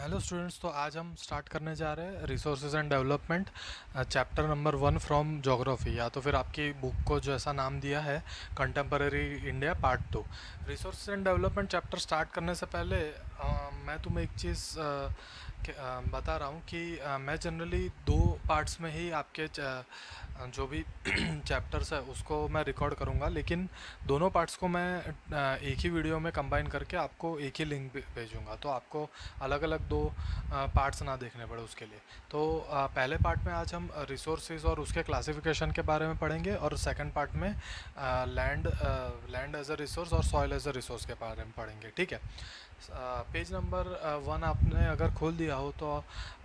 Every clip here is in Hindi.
हेलो स्टूडेंट्स, तो आज हम स्टार्ट करने जा रहे हैं resources and development chapter number 1 from geography, या तो फिर आपकी बुक को जो ऐसा नाम दिया है contemporary India part 2। Resources and development chapter start करने से पहले मैं तुम्हें एक चीज़ बता रहा हूँ कि मैं जनरली दो पार्ट्स में ही आपके जो भी चैप्टर्स है उसको मैं रिकॉर्ड करूँगा, लेकिन दोनों पार्ट्स को मैं एक ही वीडियो में कंबाइन करके आपको एक ही लिंक भेजूँगा, तो आपको अलग अलग दो पार्ट्स ना देखने पड़े उसके लिए। तो पहले पार्ट में आज हम रिसोर्सेज और उसके क्लासिफिकेशन के बारे में पढ़ेंगे, और सेकंड पार्ट में लैंड एज अ रिसोर्स और सॉइल एज अ रिसोर्स के बारे में पढ़ेंगे। ठीक है। पेज नंबर 1 आपने अगर खोल दिया हो तो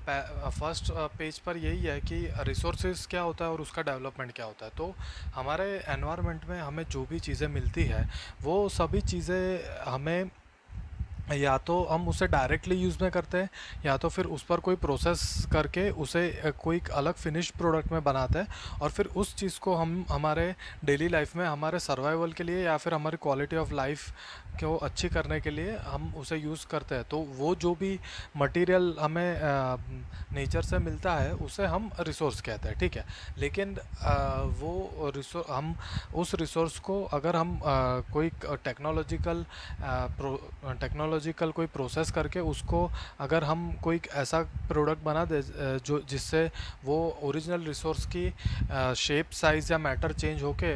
फर्स्ट पेज पर यही है कि रिसोर्सेज क्या होता है और उसका डेवलपमेंट क्या होता है। तो हमारे एनवायरनमेंट में हमें जो भी चीज़ें मिलती है वो सभी चीज़ें हमें या तो हम उसे डायरेक्टली यूज़ में करते हैं, या तो फिर उस पर कोई प्रोसेस करके उसे कोई एक अलग फिनिश प्रोडक्ट में बनाते हैं, और फिर उस चीज़ को हम हमारे डेली लाइफ में हमारे सर्वाइवल के लिए या फिर हमारी क्वालिटी ऑफ लाइफ को अच्छी करने के लिए हम उसे यूज़ करते हैं। तो वो जो भी मटेरियल हमें नेचर से मिलता है उसे हम रिसोर्स कहते हैं। ठीक है। लेकिन वो हम उस रिसोर्स को अगर हम कोई टेक्नोलॉजिकल कोई प्रोसेस करके उसको अगर हम कोई ऐसा प्रोडक्ट बना दे जो जिससे वो ओरिजिनल रिसोर्स की शेप साइज़ या मैटर चेंज होके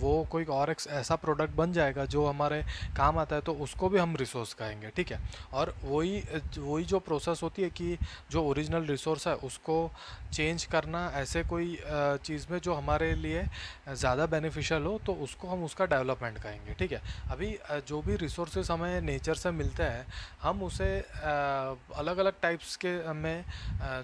वो कोई और एक ऐसा प्रोडक्ट बन जाएगा जो हमारे काम आता है, तो उसको भी हम रिसोर्स कहेंगे। ठीक है। और वही वही जो प्रोसेस होती है कि जो ओरिजिनल रिसोर्स है उसको चेंज करना ऐसे कोई चीज़ में जो हमारे लिए ज़्यादा बेनिफिशियल हो, तो उसको हम उसका डेवलपमेंट कहेंगे। ठीक है। अभी जो भी रिसोर्सेज हमें नेचर से मिलते हैं हम उसे अलग अलग टाइप्स के में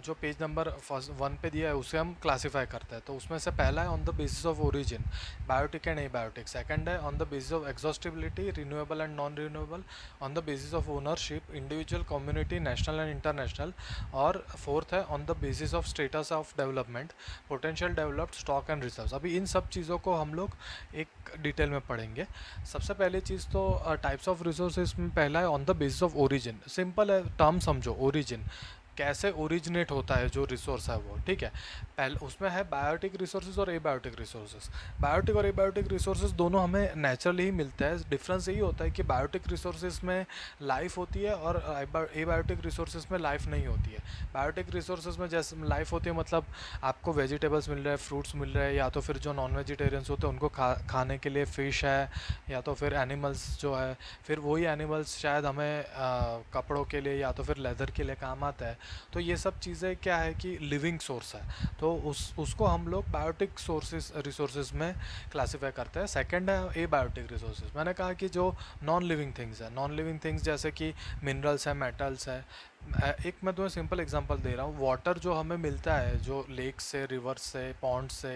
जो पेज नंबर 1 पे दिया है उसे हम क्लासीफाई करते हैं। तो उसमें से पहला है on the basis of origin, biotic and abiotic. Second है on the basis of exhaustibility, renewable and non renewable. On the basis of ownership, individual, community, national and international. और फोर्थ है on the basis of status of development, potential developed, stock and reserves. अभी इन सब चीज़ों को हम लोग एक डिटेल में पढ़ेंगे। सबसे पहली चीज़ तो टाइप्स ऑफ रिसोर्सेज में पहला है on the basis of origin. Simple है, टर्म समझो, ओरिजिन कैसे ओरिजिनेट होता है जो रिसोर्स है वो। ठीक है। पहले उसमें है बायोटिक रिसोर्सेज और एबायोटिक रिसोर्सेज। बायोटिक और एबायोटिक रिसोर्सेज दोनों हमें नेचुरली ही मिलता है। डिफरेंस यही होता है कि बायोटिक रिसोर्सेज में लाइफ होती है और एबायोटिक रिसोर्सेज में लाइफ नहीं होती है। बायोटिक रिसोर्सेज में जैसे लाइफ होती है मतलब आपको वेजिटेबल्स मिल रहे हैं, फ्रूट्स मिल रहे हैं, या तो फिर जो नॉन वेजिटेरियंस होते हैं उनको खाने के लिए फ़िश है, या तो फिर एनिमल्स जो है, फिर वही एनिमल्स शायद हमें कपड़ों के लिए या तो फिर लेदर के लिए काम आता है। तो ये सब चीज़ें क्या है कि लिविंग सोर्स है, तो उसको हम लोग बायोटिक सोर्सेज रिसोर्सेज में क्लासीफाई करते हैं। सेकंड है ए बायोटिक रिसोर्सेज। मैंने कहा कि जो नॉन लिविंग थिंग्स है, नॉन लिविंग थिंग्स जैसे कि मिनरल्स है, मेटल्स है। एक मैं तुम्हें सिंपल एग्जांपल दे रहा हूँ। वाटर जो हमें मिलता है जो लेक से, रिवर से, पॉन्ड से,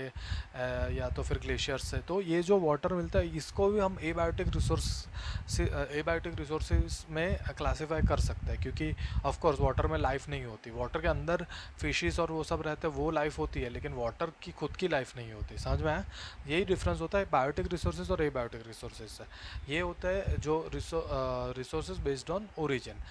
या तो फिर ग्लेशियर से, तो ये जो वाटर मिलता है इसको भी हम एबायोटिक रिसोर्स से एबायोटिक रिसोर्सेज में क्लासीफाई कर सकते हैं, क्योंकि ऑफ कोर्स वाटर में लाइफ नहीं होती। वाटर के अंदर फिशेस और वो सब रहते हैं, वो लाइफ होती है, लेकिन वाटर की खुद की लाइफ नहीं होती। समझ में आया? यही डिफरेंस होता है बायोटिक रिसोर्सेज और एबायोटिक रिसोर्सेज से। ये होता है जो resources based on origin.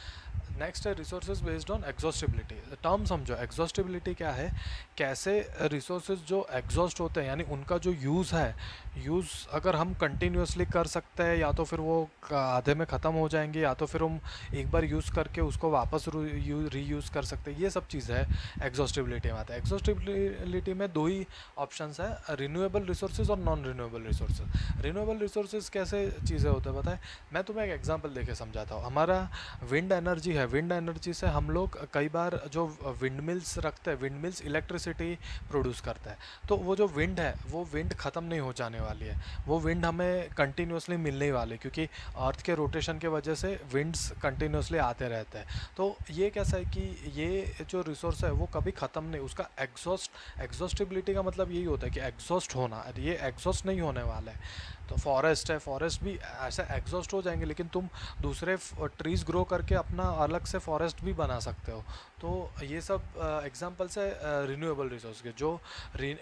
Next है resources based on exhaustibility. Term समझो, एग्जॉस्टिबिलिटी क्या है, कैसे रिसोर्सेज जो एग्जॉस्ट होते हैं यानी उनका जो यूज़ है, यूज़ अगर हम कंटिन्यूसली कर सकते हैं या तो फिर वो आधे में ख़त्म हो जाएंगे, या तो फिर हम एक बार यूज़ करके उसको वापस रीयूज़ कर सकते हैं। ये सब चीज़ है एग्जॉस्टिबिलिटी में आता है। एग्जॉस्टिबिलिटी में दो ही ऑप्शंस है, रिन्यूएबल रिसोर्सेज और non renewable resources. Renewable resources कैसे चीज़ें होते हैं बताएं? मैं तुम्हें एक एग्जांपल देके समझाता हूँ। हमारा विंड एनर्जी है, विंड एनर्जी से हम लोग कई बार जो विंड मिल्स रखते हैं, विंड मिल्स इलेक्ट्रिसिटी प्रोड्यूस करता है। तो वो जो विंड है वो विंड ख़त्म नहीं हो जाने वाली है, वो विंड हमें कंटिन्यूसली मिलने ही वाली है, क्योंकि अर्थ के रोटेशन के वजह से विंड्स कंटिन्यूसली आते रहते हैं। तो ये कैसा है कि ये जो रिसोर्स है वो कभी ख़त्म नहीं, उसका एग्जॉस्टिबिलिटी का मतलब यही होता है कि एग्जॉस्ट होना, ये एग्जॉस्ट नहीं होने वाला है। तो फॉरेस्ट है, फॉरेस्ट भी ऐसे एग्जॉस्ट हो जाएंगे, लेकिन तुम दूसरे ट्रीज ग्रो करके अपना अलग से फॉरेस्ट भी बना सकते हो। तो ये सब एग्जांपल्स है रिन्यूएबल रिसोर्स के, जो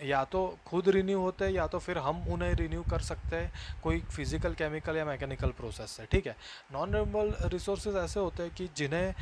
या तो खुद रिन्यू होते हैं या तो फिर हम उन्हें रिन्यू कर सकते हैं कोई फिजिकल, केमिकल या मैकेनिकल प्रोसेस से, ठीक है। नॉन रिन्यूएबल रिसोर्सेज ऐसे होते हैं कि जिन्हें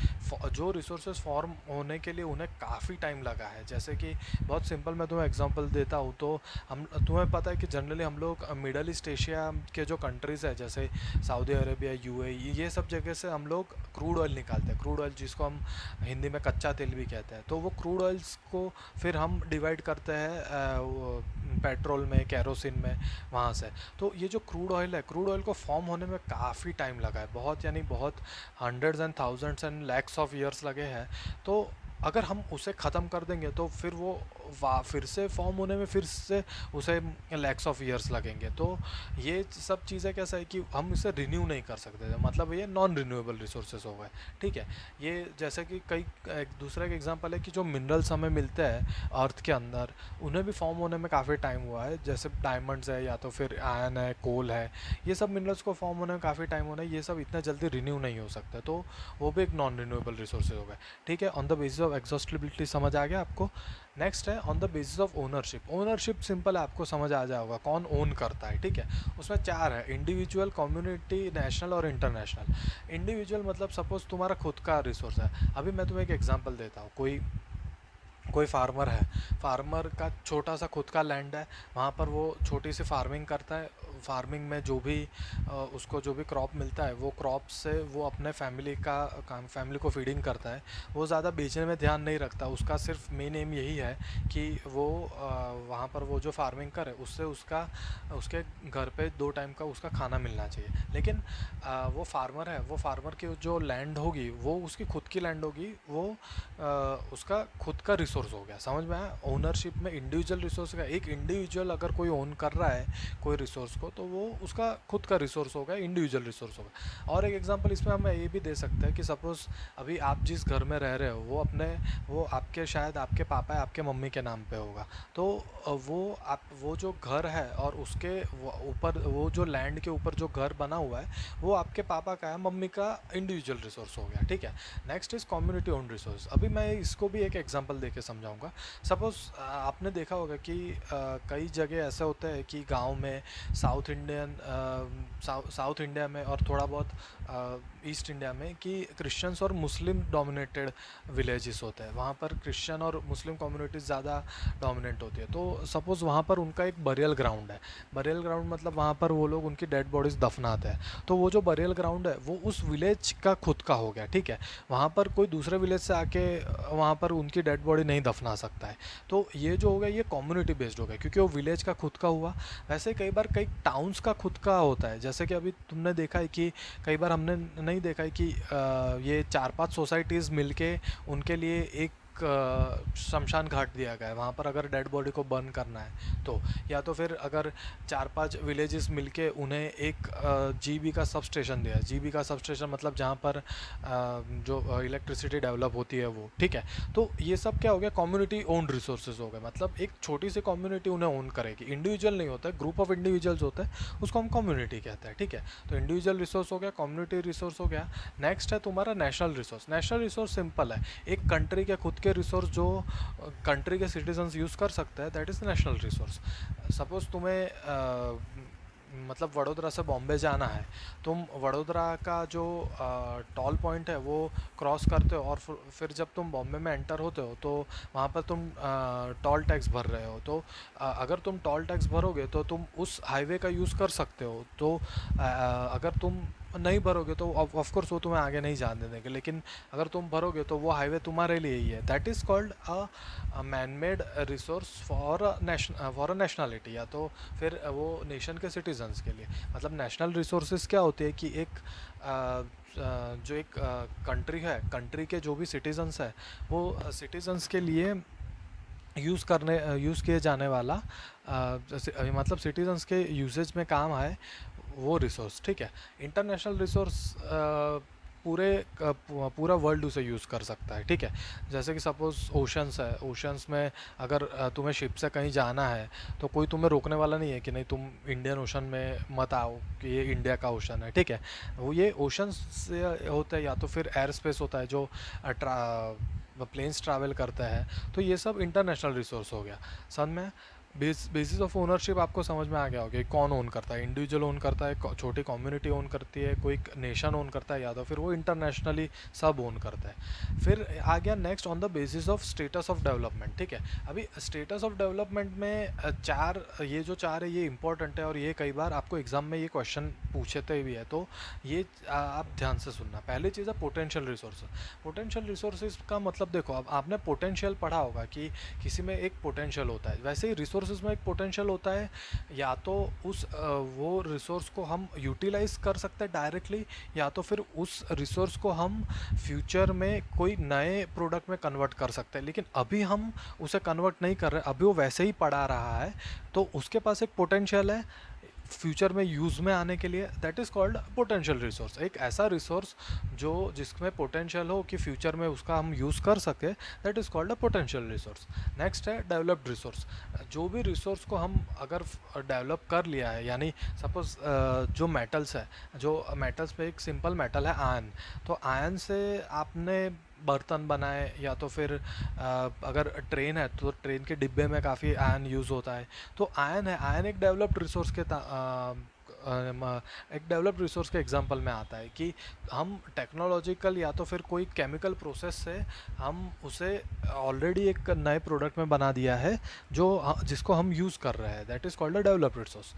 जो रिसोर्सेज फॉर्म होने के लिए उन्हें काफ़ी टाइम लगा है। जैसे कि बहुत सिंपल मैं तुम्हें एग्जांपल देता हूँ, तो हम तुम्हें पता है कि जनरली हम लोग मिडल ईस्ट एशिया के जो कंट्रीज़ है जैसे सऊदी अरेबिया, यूएई, ये सब जगह से हम लोग क्रूड ऑयल निकालते हैं। क्रूड ऑयल जिसको हम हिंदी में कच्चा तेल भी कहते हैं। तो वो क्रूड ऑयल्स को फिर हम डिवाइड करते हैं पेट्रोल में, केरोसिन में, वहाँ से। तो ये जो क्रूड ऑयल है, क्रूड ऑयल को फॉर्म होने में काफ़ी टाइम लगा है, बहुत, यानी बहुत, hundreds and thousands and lakhs of years लगे हैं। तो अगर हम उसे ख़त्म कर देंगे तो फिर वो फिर से फॉर्म होने में फिर से उसे लैक्स ऑफ ईयर्स लगेंगे। तो ये सब चीज़ें कैसा है कि हम इसे रिन्यू नहीं कर सकते, मतलब ये नॉन रिन्यूएबल रिसोर्सेज हो गए, ठीक है। ये जैसे कि कई एक दूसरा एक एग्जांपल है कि जो मिनरल्स हमें मिलते हैं अर्थ के अंदर, उन्हें भी फॉर्म होने में काफ़ी टाइम हुआ है। जैसे डायमंड्स है या तो फिर आयरन है, कोल है, ये सब मिनरल्स को फॉर्म होने में काफ़ी टाइम होना है। ये सब इतना जल्दी रिन्यू नहीं हो सकता, तो वो भी एक नॉन रिन्यूएबल रिसोर्सेज हो गए, ठीक है। On the basis of exhaustibility समझ आ गया आपको। नेक्स्ट है on the basis of ownership. Ownership simple है, आपको समझ आ जाएगा होगा कौन ओन करता है, ठीक है। उसमें चार है, इंडिविजुअल, कम्युनिटी, नेशनल और इंटरनेशनल। इंडिविजुअल मतलब सपोज तुम्हारा खुद का रिसोर्स है। अभी मैं तुम्हें एक एग्जांपल देता हूँ, कोई कोई फार्मर है, फार्मर का छोटा सा खुद का लैंड है, वहाँ पर वो छोटी सी फार्मिंग करता है। फार्मिंग में जो भी उसको जो भी क्रॉप मिलता है, वो क्रॉप से वो अपने फैमिली को फीडिंग करता है। वो ज़्यादा बेचने में ध्यान नहीं रखता, उसका सिर्फ मेन एम यही है कि वो वहाँ पर वो जो फार्मिंग करे उससे उसके घर पे 2 टाइम का उसका खाना मिलना चाहिए। लेकिन वो फार्मर है, वो फार्मर की जो लैंड होगी वो उसकी खुद की लैंड होगी, वो उसका खुद का रिसोर्स हो गया। समझ में आया? ओनरशिप में इंडिविजुअल रिसोर्स का, एक इंडिविजुअल अगर कोई ओन कर रहा है कोई रिसोर्स को, तो वो उसका खुद का रिसोर्स होगा, इंडिविजुअल रिसोर्स होगा। और एक एग्जांपल इसमें हम ये भी दे सकते हैं कि सपोज़ अभी आप जिस घर में रह रहे हो वो आपके, शायद आपके पापा या आपके मम्मी के नाम पे होगा। तो वो जो घर है और उसके ऊपर वो जो लैंड के ऊपर जो घर बना हुआ है, वो आपके पापा का है, मम्मी का इंडिविजुअल रिसोर्स हो गया, ठीक है। Next is community own resource. अभी मैं इसको भी एक एग्जांपल देके समझाऊंगा। सपोज़ आपने देखा होगा कि कई जगह ऐसे होते हैं कि गांव में, साउथ इंडिया में और थोड़ा बहुत ईस्ट इंडिया में, कि क्रिश्चियंस और मुस्लिम डोमिनेटेड विलेजेस होते हैं। वहाँ पर क्रिश्चियन और मुस्लिम कम्युनिटीज़ ज़्यादा डोमिनेंट होती है। तो सपोज़ वहाँ पर उनका एक बरियल ग्राउंड है। बरियल ग्राउंड मतलब वहाँ पर वो लोग उनकी डेड बॉडीज़ दफनाते हैं। तो वो जो बरियल ग्राउंड है वो उस विलेज का खुद का हो गया, ठीक है। वहाँ पर कोई दूसरे विलेज से आके वहाँ पर उनकी डेड बॉडी नहीं दफना सकता है। तो ये जो हो गया, ये कम्युनिटी बेस्ड हो गया, क्योंकि वो विलेज का खुद का हुआ। वैसे कई बार कई टाउन्स का खुद का होता है। जैसे कि अभी तुमने देखा है कि कई बार हमने नहीं देखा है कि ये 4-5 सोसाइटीज़ मिलके उनके लिए एक शमशान घाट दिया गया है। वहाँ पर अगर डेड बॉडी को बर्न करना है तो, या तो फिर अगर 4-5 विलेजेस मिलके उन्हें एक जीबी का सब स्टेशन दिया है। जीबी का सब स्टेशन मतलब जहाँ पर जो इलेक्ट्रिसिटी डेवलप होती है वो, ठीक है। तो ये सब क्या हो गया, कम्युनिटी ओन्ड रिसोर्सेज हो गए। मतलब एक छोटी सी कम्युनिटी उन्हें ओन करेगी। इंडिविजुअल नहीं होता है, ग्रुप ऑफ इंडिविजुअल्स होता है, उसको हम कम्युनिटी कहते हैं, ठीक है। तो इंडिविजुअल रिसोर्स हो गया, कम्युनिटी रिसोर्स हो गया। नेक्स्ट है तुम्हारा national resource. National resource simple है, एक कंट्री के खुद के रिसोर्स जो कंट्री के सिटीजन्स यूज़ कर सकते हैं, that is national resource. Suppose तुम्हें मतलब वडोदरा से बॉम्बे जाना है, तुम वडोदरा का जो टॉल पॉइंट है वो क्रॉस करते हो, और फिर जब तुम बॉम्बे में एंटर होते हो तो वहाँ पर तुम टॉल टैक्स भर रहे हो। तो अगर तुम टॉल टैक्स भरोगे तो तुम उस हाईवे का यूज़ कर सकते हो। तो अगर तुम नहीं भरोगे तो ऑफ कोर्स वो तुम्हें आगे नहीं जाने देंगे, लेकिन अगर तुम भरोगे तो वो हाईवे तुम्हारे लिए ही है। That is called a man made resource for a nationality, या तो फिर वो नेशन के सिटीजन्स के लिए। मतलब नेशनल रिसोर्सेज क्या होती है कि एक जो एक कंट्री है, कंट्री के जो भी सिटीजन्स है, वो सिटीजन्स के लिए यूज़ किए जाने वाला मतलब सिटीजन्स के यूसेज में काम आए वो रिसोर्स, ठीक है। इंटरनेशनल रिसोर्स पूरा वर्ल्ड उसे यूज़ कर सकता है, ठीक है। जैसे कि सपोज़ ओशंस है, ओशंस में अगर तुम्हें शिप से कहीं जाना है तो कोई तुम्हें रोकने वाला नहीं है कि नहीं तुम इंडियन ओशन में मत आओ, कि ये इंडिया का ओशन है, ठीक है। वो ये ओशंस से होता है, या तो फिर एयर स्पेस होता है जो प्लेन्स ट्रैवल करता है, तो ये सब इंटरनेशनल रिसोर्स हो गया। सन में बेसिस ऑफ ओनरशिप आपको समझ में आ गया होगा कि कौन ओन करता है, इंडिविजुअल ओन करता है, छोटी कम्युनिटी ओन करती है, कोई नेशन ओन करता है, या तो फिर वो इंटरनेशनली सब ओन करता है। फिर आ गया next on the basis of status of development, ठीक है। अभी स्टेटस ऑफ डेवलपमेंट में चार है ये इंपॉर्टेंट है, और ये कई बार आपको एग्जाम में ये क्वेश्चन पूछते भी है, तो ये आप ध्यान से सुनना। पहली चीज़ है पोटेंशियल रिसोर्स। पोटेंशियल रिसोर्सेज का मतलब देखो, अब आपने पोटेंशियल पढ़ा होगा कि किसी में एक पोटेंशियल होता है, वैसे ही रिसोर्सेज में एक पोटेंशियल होता है। या तो वो रिसोर्स को हम यूटिलाइज कर सकते हैं डायरेक्टली, या तो फिर उस रिसोर्स को हम फ्यूचर में कोई नए प्रोडक्ट में कन्वर्ट कर सकते हैं। लेकिन अभी हम उसे कन्वर्ट नहीं कर रहे, अभी वो वैसे ही पड़ा रहा है, तो उसके पास एक पोटेंशियल है फ्यूचर में यूज़ में आने के लिए, that is called potential resource. एक ऐसा रिसोर्स जो जिसमें पोटेंशियल हो कि फ्यूचर में उसका हम यूज़ कर सके, that is called a potential resource. Next है डेवलप्ड रिसोर्स। जो भी रिसोर्स को हम अगर डेवलप कर लिया है, यानी सपोज जो मेटल्स है, जो मेटल्स में एक सिंपल मेटल है आयन, तो आयन से आपने बर्तन बनाए, या तो फिर अगर ट्रेन है तो ट्रेन के डिब्बे में काफ़ी आयन यूज़ होता है। तो आयन है, आयन एक डेवलप्ड रिसोर्स एक डेवलप्ड रिसोर्स के एग्जांपल में आता है कि हम टेक्नोलॉजिकल या तो फिर कोई केमिकल प्रोसेस से हम उसे ऑलरेडी एक नए प्रोडक्ट में बना दिया है, जिसको हम यूज़ कर रहे हैं, that is called a developed resource.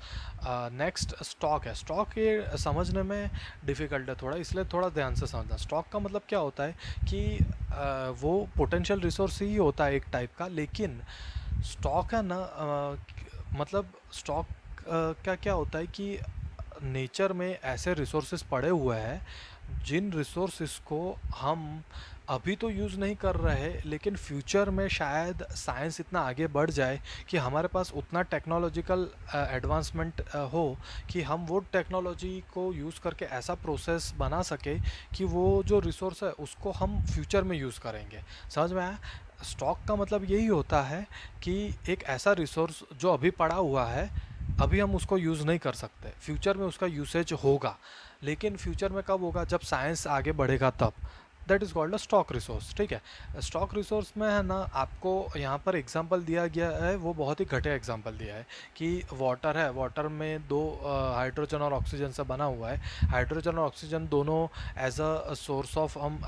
Next stock है। स्टॉक ये समझने में डिफ़िकल्ट है थोड़ा, इसलिए थोड़ा ध्यान से समझना। स्टॉक का मतलब क्या होता है कि वो पोटेंशियल रिसोर्स ही होता है एक टाइप का, लेकिन स्टॉक है ना, मतलब स्टॉक का क्या होता है कि नेचर में ऐसे रिसोर्सेज पड़े हुए हैं जिन रिसोर्सेज को हम अभी तो यूज़ नहीं कर रहे, लेकिन फ्यूचर में शायद साइंस इतना आगे बढ़ जाए कि हमारे पास उतना टेक्नोलॉजिकल एडवांसमेंट हो कि हम वो टेक्नोलॉजी को यूज़ करके ऐसा प्रोसेस बना सके कि वो जो रिसोर्स है उसको हम फ्यूचर में यूज़ करेंगे। समझ में आया? स्टॉक का मतलब यही होता है कि एक ऐसा रिसोर्स जो अभी पड़ा हुआ है, अभी हम उसको यूज़ नहीं कर सकते, फ्यूचर में उसका यूसेज होगा, लेकिन फ्यूचर में कब होगा, जब साइंस आगे बढ़ेगा तब। That is called a stock resource, ठीक है। स्टॉक रिसोर्स में है ना, आपको यहाँ पर एग्जांपल दिया गया है, वो बहुत ही घटिया एग्जांपल दिया है कि वाटर है, वाटर में दो हाइड्रोजन और ऑक्सीजन से बना हुआ है। हाइड्रोजन और ऑक्सीजन दोनों एज अ सोर्स ऑफ हम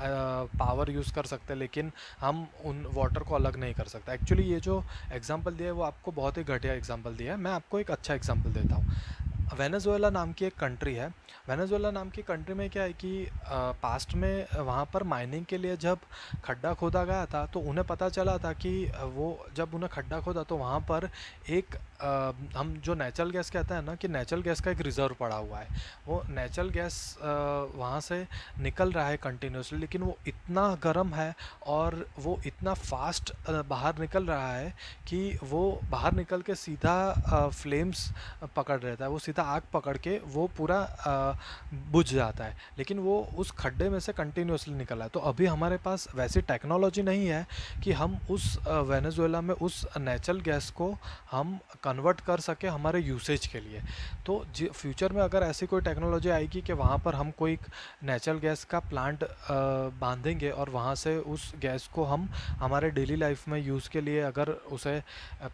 पावर यूज़ कर सकते हैं, लेकिन हम उन वाटर को अलग नहीं कर सकते। एक्चुअली ये जो एग्जांपल दिया है वो आपको बहुत ही घटिया एग्जांपल दिया है। मैं आपको एक अच्छा एग्जांपल देता हूँ। वेनेजुएला नाम की एक कंट्री है। वेनेजुएला नाम की कंट्री में क्या है कि पास्ट में वहाँ पर माइनिंग के लिए जब खड्डा खोदा गया था, तो उन्हें पता चला था कि वो जब उन्हें खड्डा खोदा तो वहाँ पर एक हम जो नेचुरल गैस कहते हैं ना, कि नेचुरल गैस का एक रिज़र्व पड़ा हुआ है। वो नेचुरल गैस वहाँ से निकल रहा है कंटिन्यूसली, लेकिन वो इतना गर्म है और वो इतना फास्ट बाहर निकल रहा है कि वो बाहर निकल के सीधा फ्लेम्स पकड़ रहता है, वो सीधा आग पकड़ के वो पूरा बुझ जाता है, लेकिन वो उस खड्डे में से कंटिन्यूसली निकला है। तो अभी हमारे पास वैसी टेक्नोलॉजी नहीं है कि हम उस वेनेजुएला में उस नेचुरल गैस को हम कन्वर्ट कर सके हमारे यूसेज के लिए। तो फ्यूचर में अगर ऐसी कोई टेक्नोलॉजी आएगी कि वहाँ पर हम कोई नेचुरल गैस का प्लांट बांधेंगे और वहाँ से उस गैस को हम हमारे डेली लाइफ में यूज़ के लिए अगर उसे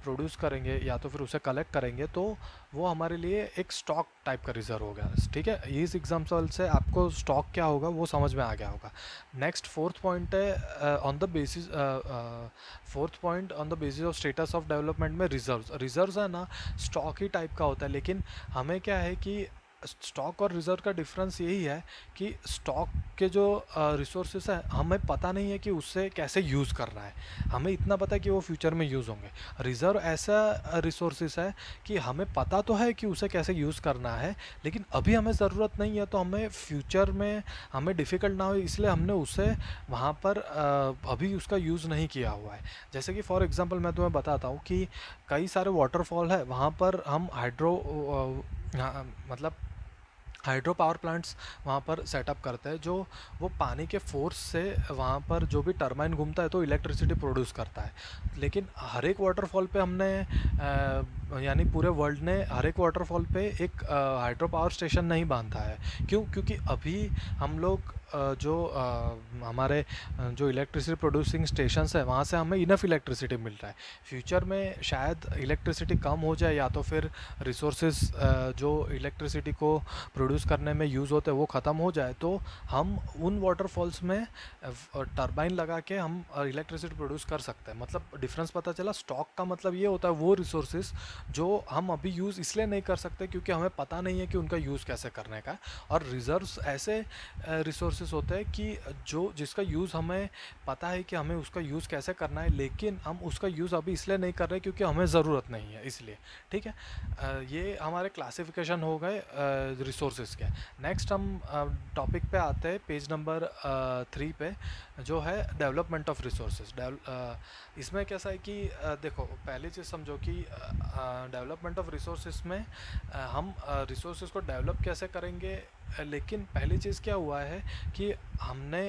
प्रोड्यूस करेंगे या तो फिर उसे कलेक्ट करेंगे, तो वो हमारे लिए एक स्टॉक टाइप का रिजर्व हो गया, ठीक है। इस एग्जाम्पल से आपको स्टॉक क्या होगा वो समझ में आ गया होगा। नेक्स्ट फोर्थ पॉइंट है on the basis fourth point on the basis of status of development में रिजर्व्स। रिजर्व्स है ना, स्टॉक ही टाइप का होता है, लेकिन हमें क्या है कि स्टॉक और रिज़र्व का डिफरेंस यही है कि स्टॉक के जो रिसोर्सेस है हमें पता नहीं है कि उससे कैसे यूज़ करना है, हमें इतना पता है कि वो फ्यूचर में यूज़ होंगे। रिज़र्व ऐसा रिसोर्सेस है कि हमें पता तो है कि उसे कैसे यूज़ करना है, लेकिन अभी हमें ज़रूरत नहीं है, तो हमें फ्यूचर में हमें डिफ़िकल्ट ना हो इसलिए हमने उसे वहाँ पर अभी उसका यूज़ नहीं किया हुआ है। जैसे कि फॉर एग्ज़ाम्पल मैं तुम्हें बताता हूँ कि कई सारे वाटरफॉल है, वहाँ पर हम मतलब हाइड्रो पावर प्लांट्स वहाँ पर सेटअप करते हैं, जो वो पानी के फोर्स से वहाँ पर जो भी टरबाइन घूमता है तो इलेक्ट्रिसिटी प्रोड्यूस करता है। लेकिन हर एक वाटरफॉल पे हमने यानी पूरे वर्ल्ड ने हर एक वाटरफॉल पे एक हाइड्रो पावर स्टेशन नहीं बांधा है। क्यों? क्योंकि अभी हम लोग हमारे जो इलेक्ट्रिसिटी प्रोड्यूसिंग स्टेशंस है वहाँ से हमें इनफ इलेक्ट्रिसिटी मिल रहा है। फ्यूचर में शायद इलेक्ट्रिसिटी कम हो जाए, या तो फिर रिसोर्सेज जो इलेक्ट्रिसिटी को प्रोड्यूस करने में यूज़ होते हैं वो ख़त्म हो जाए, तो हम उन वाटरफॉल्स में टरबाइन लगा के हम इलेक्ट्रिसिटी प्रोड्यूस कर सकते हैं। मतलब डिफरेंस पता चला। स्टॉक का मतलब ये होता है वो रिसोर्सेज जो हम अभी यूज़ इसलिए नहीं कर सकते क्योंकि हमें पता नहीं है कि उनका यूज़ कैसे करने का है। और रिजर्व्स ऐसे रिसोर्सेज होते हैं कि जो जिसका यूज़ हमें पता है कि हमें उसका यूज़ कैसे करना है, लेकिन हम उसका यूज़ अभी इसलिए नहीं कर रहे क्योंकि हमें ज़रूरत नहीं है इसलिए। ठीक है। ये हमारे क्लासिफिकेशन हो गए रिसोर्सेज के। नेक्स्ट हम टॉपिक पे आते हैं, पेज नंबर 3 पे, जो है डेवलपमेंट ऑफ रिसोर्सेज। इसमें कैसा है कि देखो, पहली चीज़ समझो कि डेवलपमेंट ऑफ रिसोर्सेज में हम रिसोर्सेज को डेवलप कैसे करेंगे। लेकिन पहली चीज़ क्या हुआ है कि हमने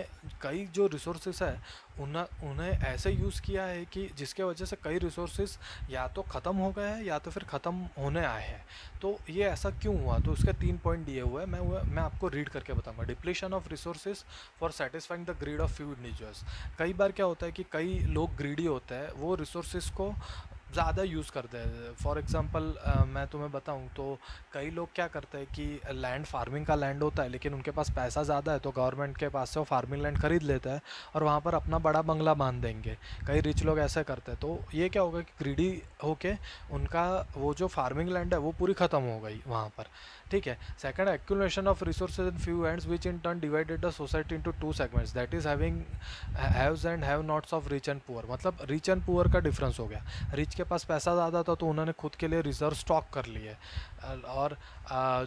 कई जो रिसोर्सेज है उन्हें ऐसे यूज़ किया है कि जिसके वजह से कई रिसोर्सेज या तो ख़त्म हो गए हैं या तो फिर ख़त्म होने आए हैं। तो ये ऐसा क्यों हुआ? तो उसके 3 पॉइंट दिए हुए हैं, मैं आपको रीड करके बताऊंगा। Depletion of resources for satisfying the greed of few individuals. कई बार क्या होता है कि कई लोग ग्रीडी होते हैं, वो रिसोर्सेज को ज़्यादा यूज़ करते हैं। फॉर एग्ज़ाम्पल मैं तुम्हें बताऊं तो कई लोग क्या करते हैं कि लैंड फार्मिंग का लैंड होता है, लेकिन उनके पास पैसा ज़्यादा है तो गवर्नमेंट के पास से वो फार्मिंग लैंड खरीद लेता है और वहाँ पर अपना बड़ा बंगला बांध देंगे। कई रिच लोग ऐसे करते हैं। तो ये क्या होगा कि ग्रीडी होके उनका वो जो फार्मिंग लैंड है वो पूरी ख़त्म हो गई वहाँ पर। ठीक है। Second, accumulation of resources in few hands which in turn divided the society into two segments, that is having haves and have nots of rich and poor. मतलब रिच एंड पुअर का डिफरेंस हो गया। रिच के पास पैसा ज़्यादा था तो उन्होंने खुद के लिए रिजर्व स्टॉक कर लिए, और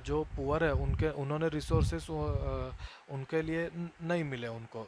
जो पुअर है उन्होंने रिसोर्सेस उनके लिए नहीं मिले उनको।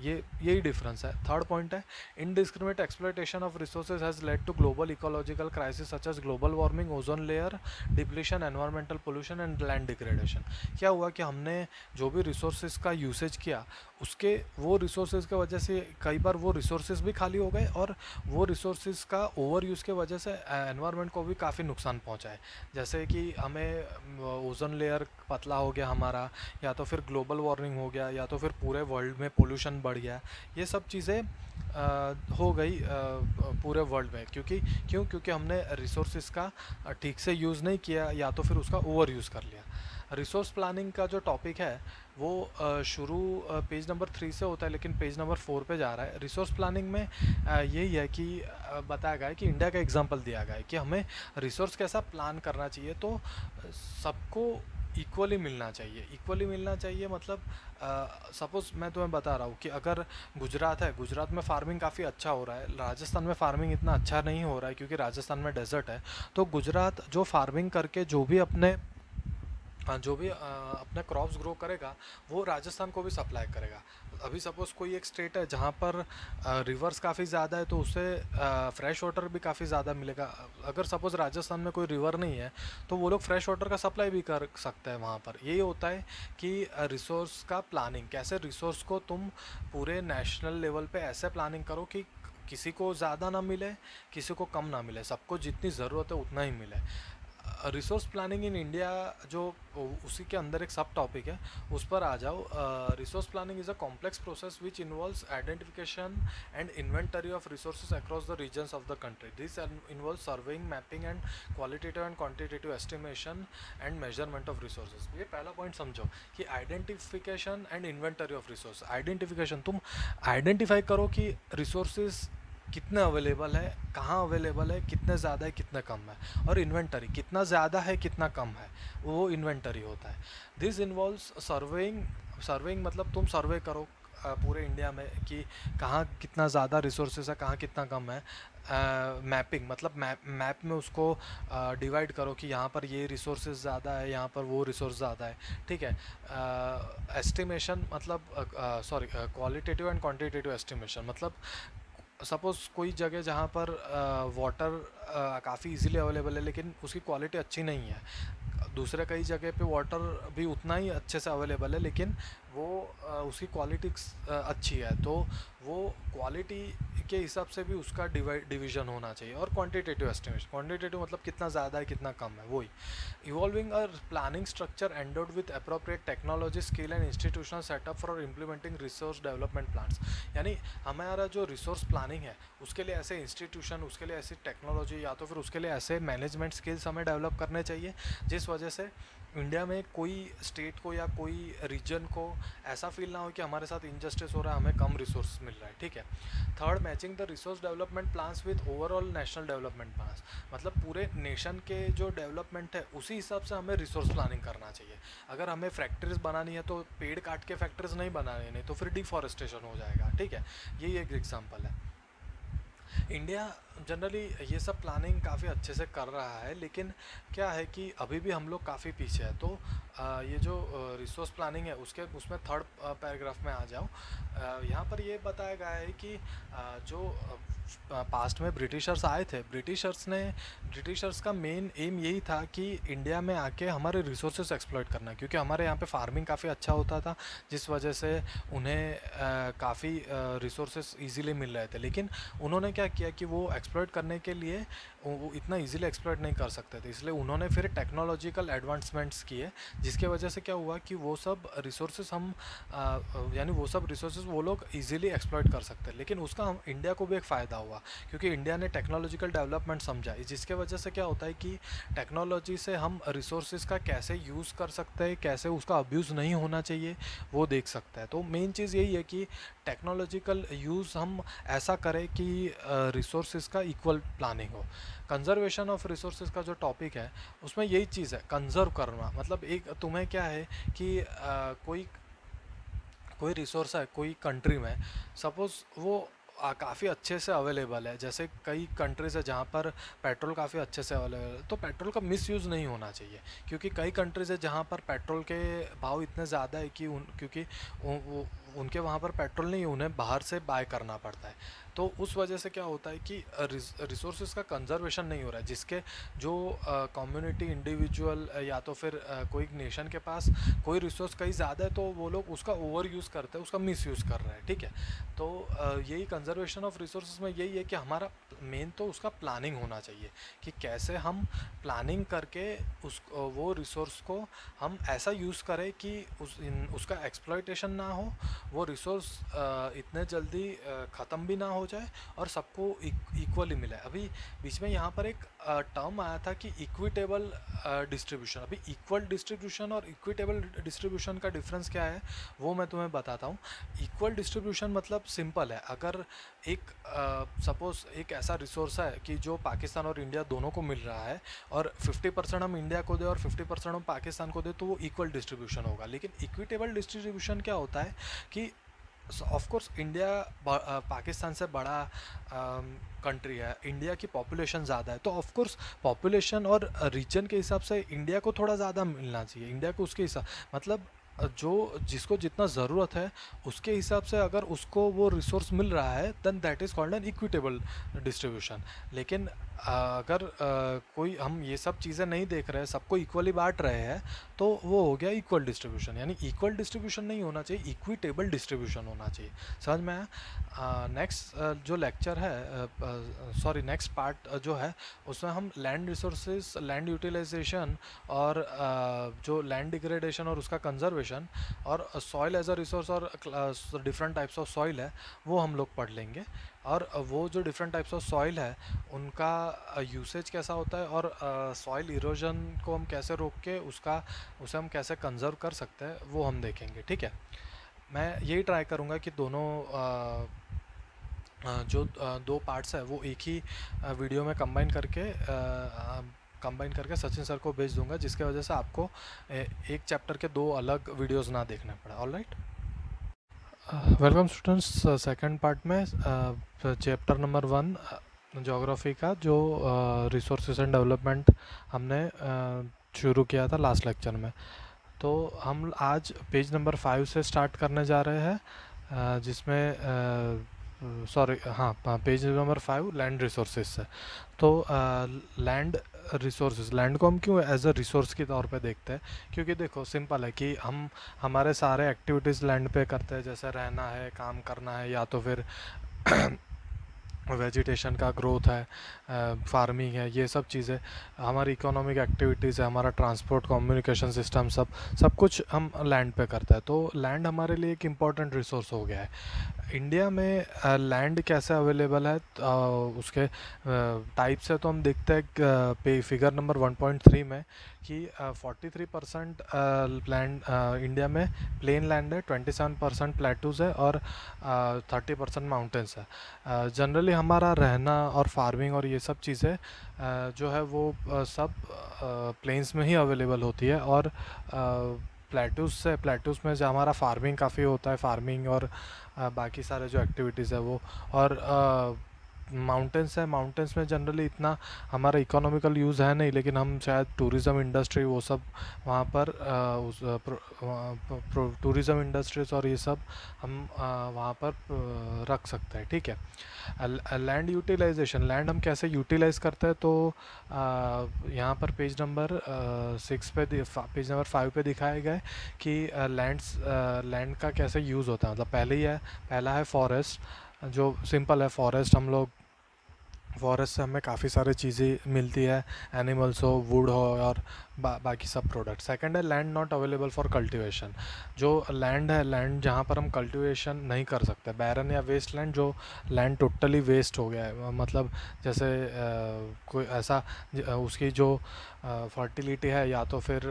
ये यही डिफरेंस है। थर्ड पॉइंट है, indiscriminate exploitation of resources has led to global ecological crisis such as global warming, ozone layer depletion, environmental pollution and land degradation. क्या हुआ कि हमने जो भी रिसोर्सेज का यूसेज किया उसके वो रिसोर्सेज की वजह से कई बार वो रिसोर्सेज भी खाली हो गए, और वो रिसोर्सेज का ओवर यूज़ की वजह से एनवायरनमेंट को भी काफ़ी नुकसान पहुंचा है। जैसे कि हमें ओजोन लेयर पतला हो गया हमारा, या तो फिर ग्लोबल वार्मिंग हो गया, या तो फिर पूरे वर्ल्ड में पोल्यूशन बढ़ गया। ये सब चीज़ें हो गई पूरे वर्ल्ड में। क्योंकि हमने रिसोर्सेज का ठीक से यूज़ नहीं किया, या तो फिर उसका ओवर यूज़ कर लिया। रिसोर्स प्लानिंग का जो टॉपिक है वो शुरू पेज नंबर 3 से होता है, लेकिन पेज नंबर 4 पे जा रहा है। रिसोर्स प्लानिंग में यही है कि बताया गया है कि इंडिया का एग्जांपल दिया गया है कि हमें रिसोर्स कैसा प्लान करना चाहिए। तो सबको इक्वली मिलना चाहिए। इक्वली मिलना चाहिए मतलब सपोज़ मैं तुम्हें बता रहा हूँ कि अगर गुजरात है, गुजरात में फार्मिंग काफ़ी अच्छा हो रहा है, राजस्थान में फार्मिंग इतना अच्छा नहीं हो रहा है क्योंकि राजस्थान में डेजर्ट है। तो गुजरात जो फार्मिंग करके जो भी अपने क्रॉप्स ग्रो करेगा वो राजस्थान को भी सप्लाई करेगा। अभी सपोज़ कोई एक स्टेट है जहाँ पर रिवर्स काफ़ी ज़्यादा है तो उसे फ्रेश वाटर भी काफ़ी ज़्यादा मिलेगा। अगर सपोज़ राजस्थान में कोई रिवर नहीं है तो वो लोग फ्रेश वाटर का सप्लाई भी कर सकते हैं वहाँ पर। यही होता है कि रिसोर्स का प्लानिंग, कैसे रिसोर्स को तुम पूरे नेशनल लेवल पे ऐसे प्लानिंग करो कि किसी को ज़्यादा ना मिले, किसी को कम ना मिले, सबको जितनी ज़रूरत है उतना ही मिले। रिसोर्स प्लानिंग इन इंडिया जो उसी के अंदर एक सब टॉपिक है, उस पर आ जाओ। Resource planning is a complex process which involves identification and inventory of resources across the regions of the country. This involve surveying, mapping and qualitative and quantitative estimation and measurement of resources. ये पहला पॉइंट समझो कि identification and inventory of resource. Identification, तुम आइडेंटिफाई करो कि रिसोर्सेज कितने अवेलेबल है, कहाँ अवेलेबल है, कितने ज़्यादा है, कितने कम है। और इन्वेंटरी, कितना ज़्यादा है कितना कम है, वो इन्वेंटरी होता है। This involves surveying. सर्वेइंग मतलब तुम सर्वे करो पूरे इंडिया में कि कहाँ कितना ज़्यादा रिसोर्सेज है, कहाँ कितना कम है। मैपिंग मतलब मैप में उसको डिवाइड करो कि यहाँ पर ये रिसोर्सेज ज़्यादा है, यहाँ पर वो रिसोर्स ज़्यादा है। ठीक है। एस्टिमेशन मतलब sorry, qualitative and quantitative estimation मतलब सपोज़ कोई जगह जहाँ पर वाटर काफ़ी इजीली अवेलेबल है लेकिन उसकी क्वालिटी अच्छी नहीं है, दूसरे कई जगह पे वाटर भी उतना ही अच्छे से अवेलेबल है, लेकिन वो उसकी क्वालिटी अच्छी है, तो वो क्वालिटी के हिसाब से भी उसका डिवीजन होना चाहिए। और क्वांटिटेटिव एस्टिमेशन, क्वांटिटेटिव मतलब कितना ज़्यादा है कितना कम है, वही। Evolving a planning structure endowed with appropriate technology skill and institutional setup for implementing resource development plans. यानी हमारा जो रिसोर्स प्लानिंग है उसके लिए ऐसे इंस्टीट्यूशन, उसके लिए ऐसी टेक्नोलॉजी या तो फिर उसके लिए ऐसे मैनेजमेंट स्किल्स हमें डेवलप करने चाहिए जिस वजह से इंडिया में कोई स्टेट को या कोई रीजन को ऐसा फील ना हो कि हमारे साथ इनजस्टिस हो रहा है, हमें कम रिसोर्स मिल रहा है, ठीक है। Third, matching the resource development plans with overall national development plans. मतलब पूरे नेशन के जो डेवलपमेंट है उसी हिसाब से हमें रिसोर्स प्लानिंग करना चाहिए। अगर हमें फैक्ट्रीज बनानी है तो पेड़ काट के फैक्ट्रीज नहीं बनानी, नहीं तो फिर डिफॉरेस्टेशन हो जाएगा, ठीक है। यही एक एग्जाम्पल है। इंडिया जनरली ये सब प्लानिंग काफ़ी अच्छे से कर रहा है, लेकिन क्या है कि अभी भी हम लोग काफ़ी पीछे हैं। तो ये जो रिसोर्स प्लानिंग है उसके उसमें थर्ड पैराग्राफ में आ जाऊँ। यहाँ पर ये बताया गया है कि जो पास्ट में ब्रिटिशर्स आए थे, ब्रिटिशर्स का मेन एम यही था कि इंडिया में आके हमारे रिसोर्सेज एक्सप्लॉइट करना, क्योंकि हमारे यहाँ पे फार्मिंग काफ़ी अच्छा होता था, जिस वजह से उन्हें काफ़ी रिसोर्सेज इजीली मिल रहे थे। लेकिन उन्होंने क्या किया कि वो एक्सप्लॉइट करने के लिए वो इतना इजीली एक्सप्लॉइट नहीं कर सकते थे, इसलिए उन्होंने फिर टेक्नोलॉजिकल एडवांसमेंट्स किए, जिसके वजह से क्या हुआ कि वो सब रिसोर्सेज यानी वो सब रिसोर्सेज वो लोग इजीली एक्सप्लॉइट कर सकते हैं। लेकिन उसका हम इंडिया को भी एक फ़ायदा हुआ, क्योंकि इंडिया ने टेक्नोलॉजिकल डेवलपमेंट समझा, जिसके वजह से क्या होता है कि टेक्नोलॉजी से हम रिसोर्सेज का कैसे यूज़ कर सकते हैं, कैसे उसका अब्यूज़ नहीं होना चाहिए, वो देख सकता है। तो मेन चीज़ यही है कि टेक्नोलॉजिकल यूज़ हम ऐसा करें कि रिसोर्सेज का इक्वल प्लानिंग हो। कंजर्वेशन ऑफ रिसोर्सेज का जो टॉपिक है उसमें यही चीज़ है, कंजर्व करना। मतलब एक तुम्हें क्या है कि कोई कोई रिसोर्स है कोई कंट्री में, सपोज़ वो काफ़ी अच्छे से अवेलेबल है, जैसे कई कंट्रीज़ है जहाँ पर पेट्रोल काफ़ी अच्छे से अवेलेबल है, तो पेट्रोल का मिसयूज़ नहीं होना चाहिए। क्योंकि कई कंट्रीज़ है जहाँ पर पेट्रोल के भाव इतने ज़्यादा है कि क्योंकि उनके वहाँ पर पेट्रोल नहीं, उन्हें बाहर से बाय करना पड़ता है। तो उस वजह से क्या होता है कि रिसोर्सेज का कंजर्वेशन नहीं हो रहा है, जिसके जो कम्युनिटी इंडिविजुअल या तो फिर कोई नेशन के पास कोई रिसोर्स कहीं ज़्यादा है तो वो लोग उसका ओवर यूज़ करते हैं, उसका मिस यूज़ कर रहे हैं, ठीक है। तो यही कंजर्वेशन ऑफ रिसोर्सेज में यही है कि हमारा मेन तो उसका प्लानिंग होना चाहिए कि कैसे हम प्लानिंग करके वो रिसोर्स को हम ऐसा यूज़ करें कि उसका एक्सप्लॉयटेशन ना हो, वो रिसोर्स इतने जल्दी ख़त्म भी ना हो जाए और सबको इक्वली मिले। अभी बीच में यहाँ पर एक टर्म आया था कि इक्विटेबल डिस्ट्रीब्यूशन। अभी इक्वल डिस्ट्रीब्यूशन और इक्विटेबल डिस्ट्रीब्यूशन का डिफरेंस क्या है वो मैं तुम्हें बताता हूँ। इक्वल डिस्ट्रीब्यूशन मतलब सिंपल है, अगर एक सपोज़ एक ऐसा रिसोर्स है कि जो पाकिस्तान और इंडिया दोनों को मिल रहा है और 50% हम इंडिया को दें और 50% हम पाकिस्तान को दें, तो वो इक्वल डिस्ट्रीब्यूशन होगा। लेकिन इक्विटेबल डिस्ट्रीब्यूशन क्या होता है कि ऑफ कोर्स इंडिया पाकिस्तान से बड़ा कंट्री है, इंडिया की पॉपुलेशन ज़्यादा है, तो ऑफ कोर्स पॉपुलेशन और रीजन के हिसाब से इंडिया को थोड़ा ज़्यादा मिलना चाहिए। इंडिया को उसके हिसाब मतलब जो जिसको जितना ज़रूरत है उसके हिसाब से अगर उसको वो रिसोर्स मिल रहा है then that is called an equitable distribution. लेकिन अगर कोई हम ये सब चीज़ें नहीं देख रहे हैं, सबको इक्वली बांट रहे हैं, तो वो हो गया इक्वल डिस्ट्रीब्यूशन। यानी इक्वल डिस्ट्रीब्यूशन नहीं होना चाहिए, इक्विटेबल डिस्ट्रीब्यूशन होना चाहिए। समझ में आया? नेक्स्ट जो लेक्चर है, नेक्स्ट पार्ट जो है उसमें हम लैंड रिसोर्सेज, लैंड यूटिलाइजेशन और जो लैंड डिग्रेडेशन और उसका कंजर्वेशन और सॉइल एज अ रिसोर्स और डिफरेंट टाइप्स ऑफ सॉइल है वो हम लोग पढ़ लेंगे। और वो जो डिफरेंट टाइप्स ऑफ सॉइल है उनका यूसेज कैसा होता है और सॉइल इरोजन को हम कैसे रोक के उसे हम कैसे कंजर्व कर सकते हैं वो हम देखेंगे, ठीक है। मैं यही ट्राई करूँगा कि दोनों जो दो पार्ट्स है वो एक ही वीडियो में कंबाइन करके सचिन सर को भेज दूंगा, जिसके वजह से आपको एक चैप्टर के दो अलग वीडियोस ना देखने पड़े। Alright, welcome students. Second part में चैप्टर नंबर 1 ज्योग्राफी का जो रिसोर्सेज एंड डेवलपमेंट हमने शुरू किया था लास्ट लेक्चर में, तो हम आज पेज नंबर 5 से स्टार्ट करने जा रहे हैं, जिसमें पेज नंबर 5 लैंड रिसोर्सेज से। तो लैंड रिसोर्सेज, लैंड को हम क्यों एज अ रिसोर्स के तौर पे देखते हैं? क्योंकि देखो सिंपल है कि हम हमारे सारे एक्टिविटीज़ लैंड पे करते हैं, जैसे रहना है, काम करना है, या तो फिर वेजिटेशन का ग्रोथ है, फार्मिंग है, ये सब चीज़ें हमारी इकोनॉमिक एक्टिविटीज़ है, हमारा ट्रांसपोर्ट कम्युनिकेशन सिस्टम, सब सब कुछ हम लैंड पे करते हैं। तो लैंड हमारे लिए एक इम्पॉर्टेंट रिसोर्स हो गया है। इंडिया में लैंड कैसे अवेलेबल है, उसके टाइप से तो हम देखते हैं पे फिगर नंबर 1.3 में कि 43% लैंड इंडिया में प्लेन लैंड है, 27% प्लेटूज है, और 30% माउंटेन्स है। जनरली हमारा रहना और फार्मिंग और ये सब चीज़ें जो है वो सब प्लेन्स में ही अवेलेबल होती है, और प्लेटूस में जो हमारा फार्मिंग काफ़ी होता है, फार्मिंग और बाकी सारे जो एक्टिविटीज़ है वो, और माउंटेन्स है, माउंटेन्स में जनरली इतना हमारा इकोनॉमिकल यूज़ है नहीं, लेकिन हम शायद टूरिज़्म इंडस्ट्री वो सब वहाँ पर टूरिज़्म इंडस्ट्रीज और ये सब हम वहाँ पर रख सकते हैं। ठीक है। लैंड यूटिलाइजेशन, लैंड हम कैसे यूटिलाइज करते हैं, तो यहाँ पर पेज नंबर 6 पे पेज नंबर 5 पे दिखाया गया है कि लैंड का कैसे यूज़ होता है। मतलब पहला है फॉरेस्ट, जो सिंपल है, फॉरेस्ट हम लोग, फॉरेस्ट से हमें काफ़ी सारी चीज़ें मिलती है, एनिमल्स हो, वुड हो, और बाकी सब प्रोडक्ट। सेकंड है land not available for cultivation, जो लैंड है, लैंड जहाँ पर हम कल्टीवेशन नहीं कर सकते, बैरन या वेस्ट लैंड, जो लैंड टोटली वेस्ट हो गया है, मतलब जैसे कोई ऐसा उसकी जो फर्टिलिटी है, या तो फिर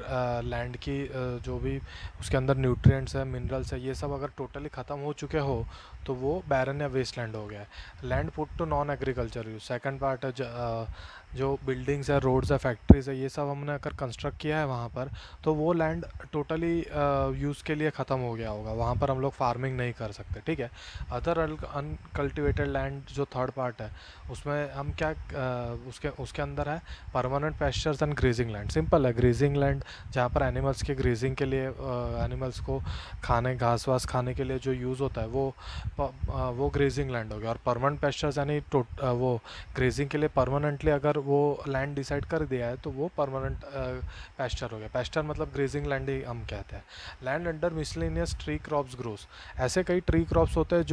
लैंड की जो भी उसके अंदर न्यूट्रिएंट्स है, मिनरल्स है, ये सब अगर टोटली ख़त्म हो चुके हो, तो वो बैरन या वेस्ट लैंड हो गया है। Land put to non agriculture use, second part है जो बिल्डिंग्स है, रोड्स है, फैक्ट्रीज है, ये सब हमने अगर कंस्ट्रक्ट किया है वहाँ पर, तो वो लैंड टोटली यूज़ के लिए ख़त्म हो गया होगा, वहाँ पर हम लोग फार्मिंग नहीं कर सकते। ठीक है। अदर अनकल्टिवेटेड लैंड जो थर्ड पार्ट है, उसमें हम क्या उसके उसके अंदर है permanent pastures and grazing land. Simple है, ग्रेजिंग लैंड जहाँ पर एनिमल्स के ग्रेजिंग के लिए, एनिमल्स को खाने, घास वास खाने के लिए जो यूज़ होता है, वो ग्रेजिंग लैंड हो गया। और परमानेंट पेस्चर्स यानी वो ग्रेजिंग के लिए परमानेंटली अगर वो लैंड डिसाइड कर दिया है, तो वो परमानेंट पेस्चर हो गया। पेस्चर मतलब ग्रेजिंग लैंड ही हम कहते हैं। Land under miscellaneous tree crops groves, ऐसे कई ट्री क्रॉप्स होते हैं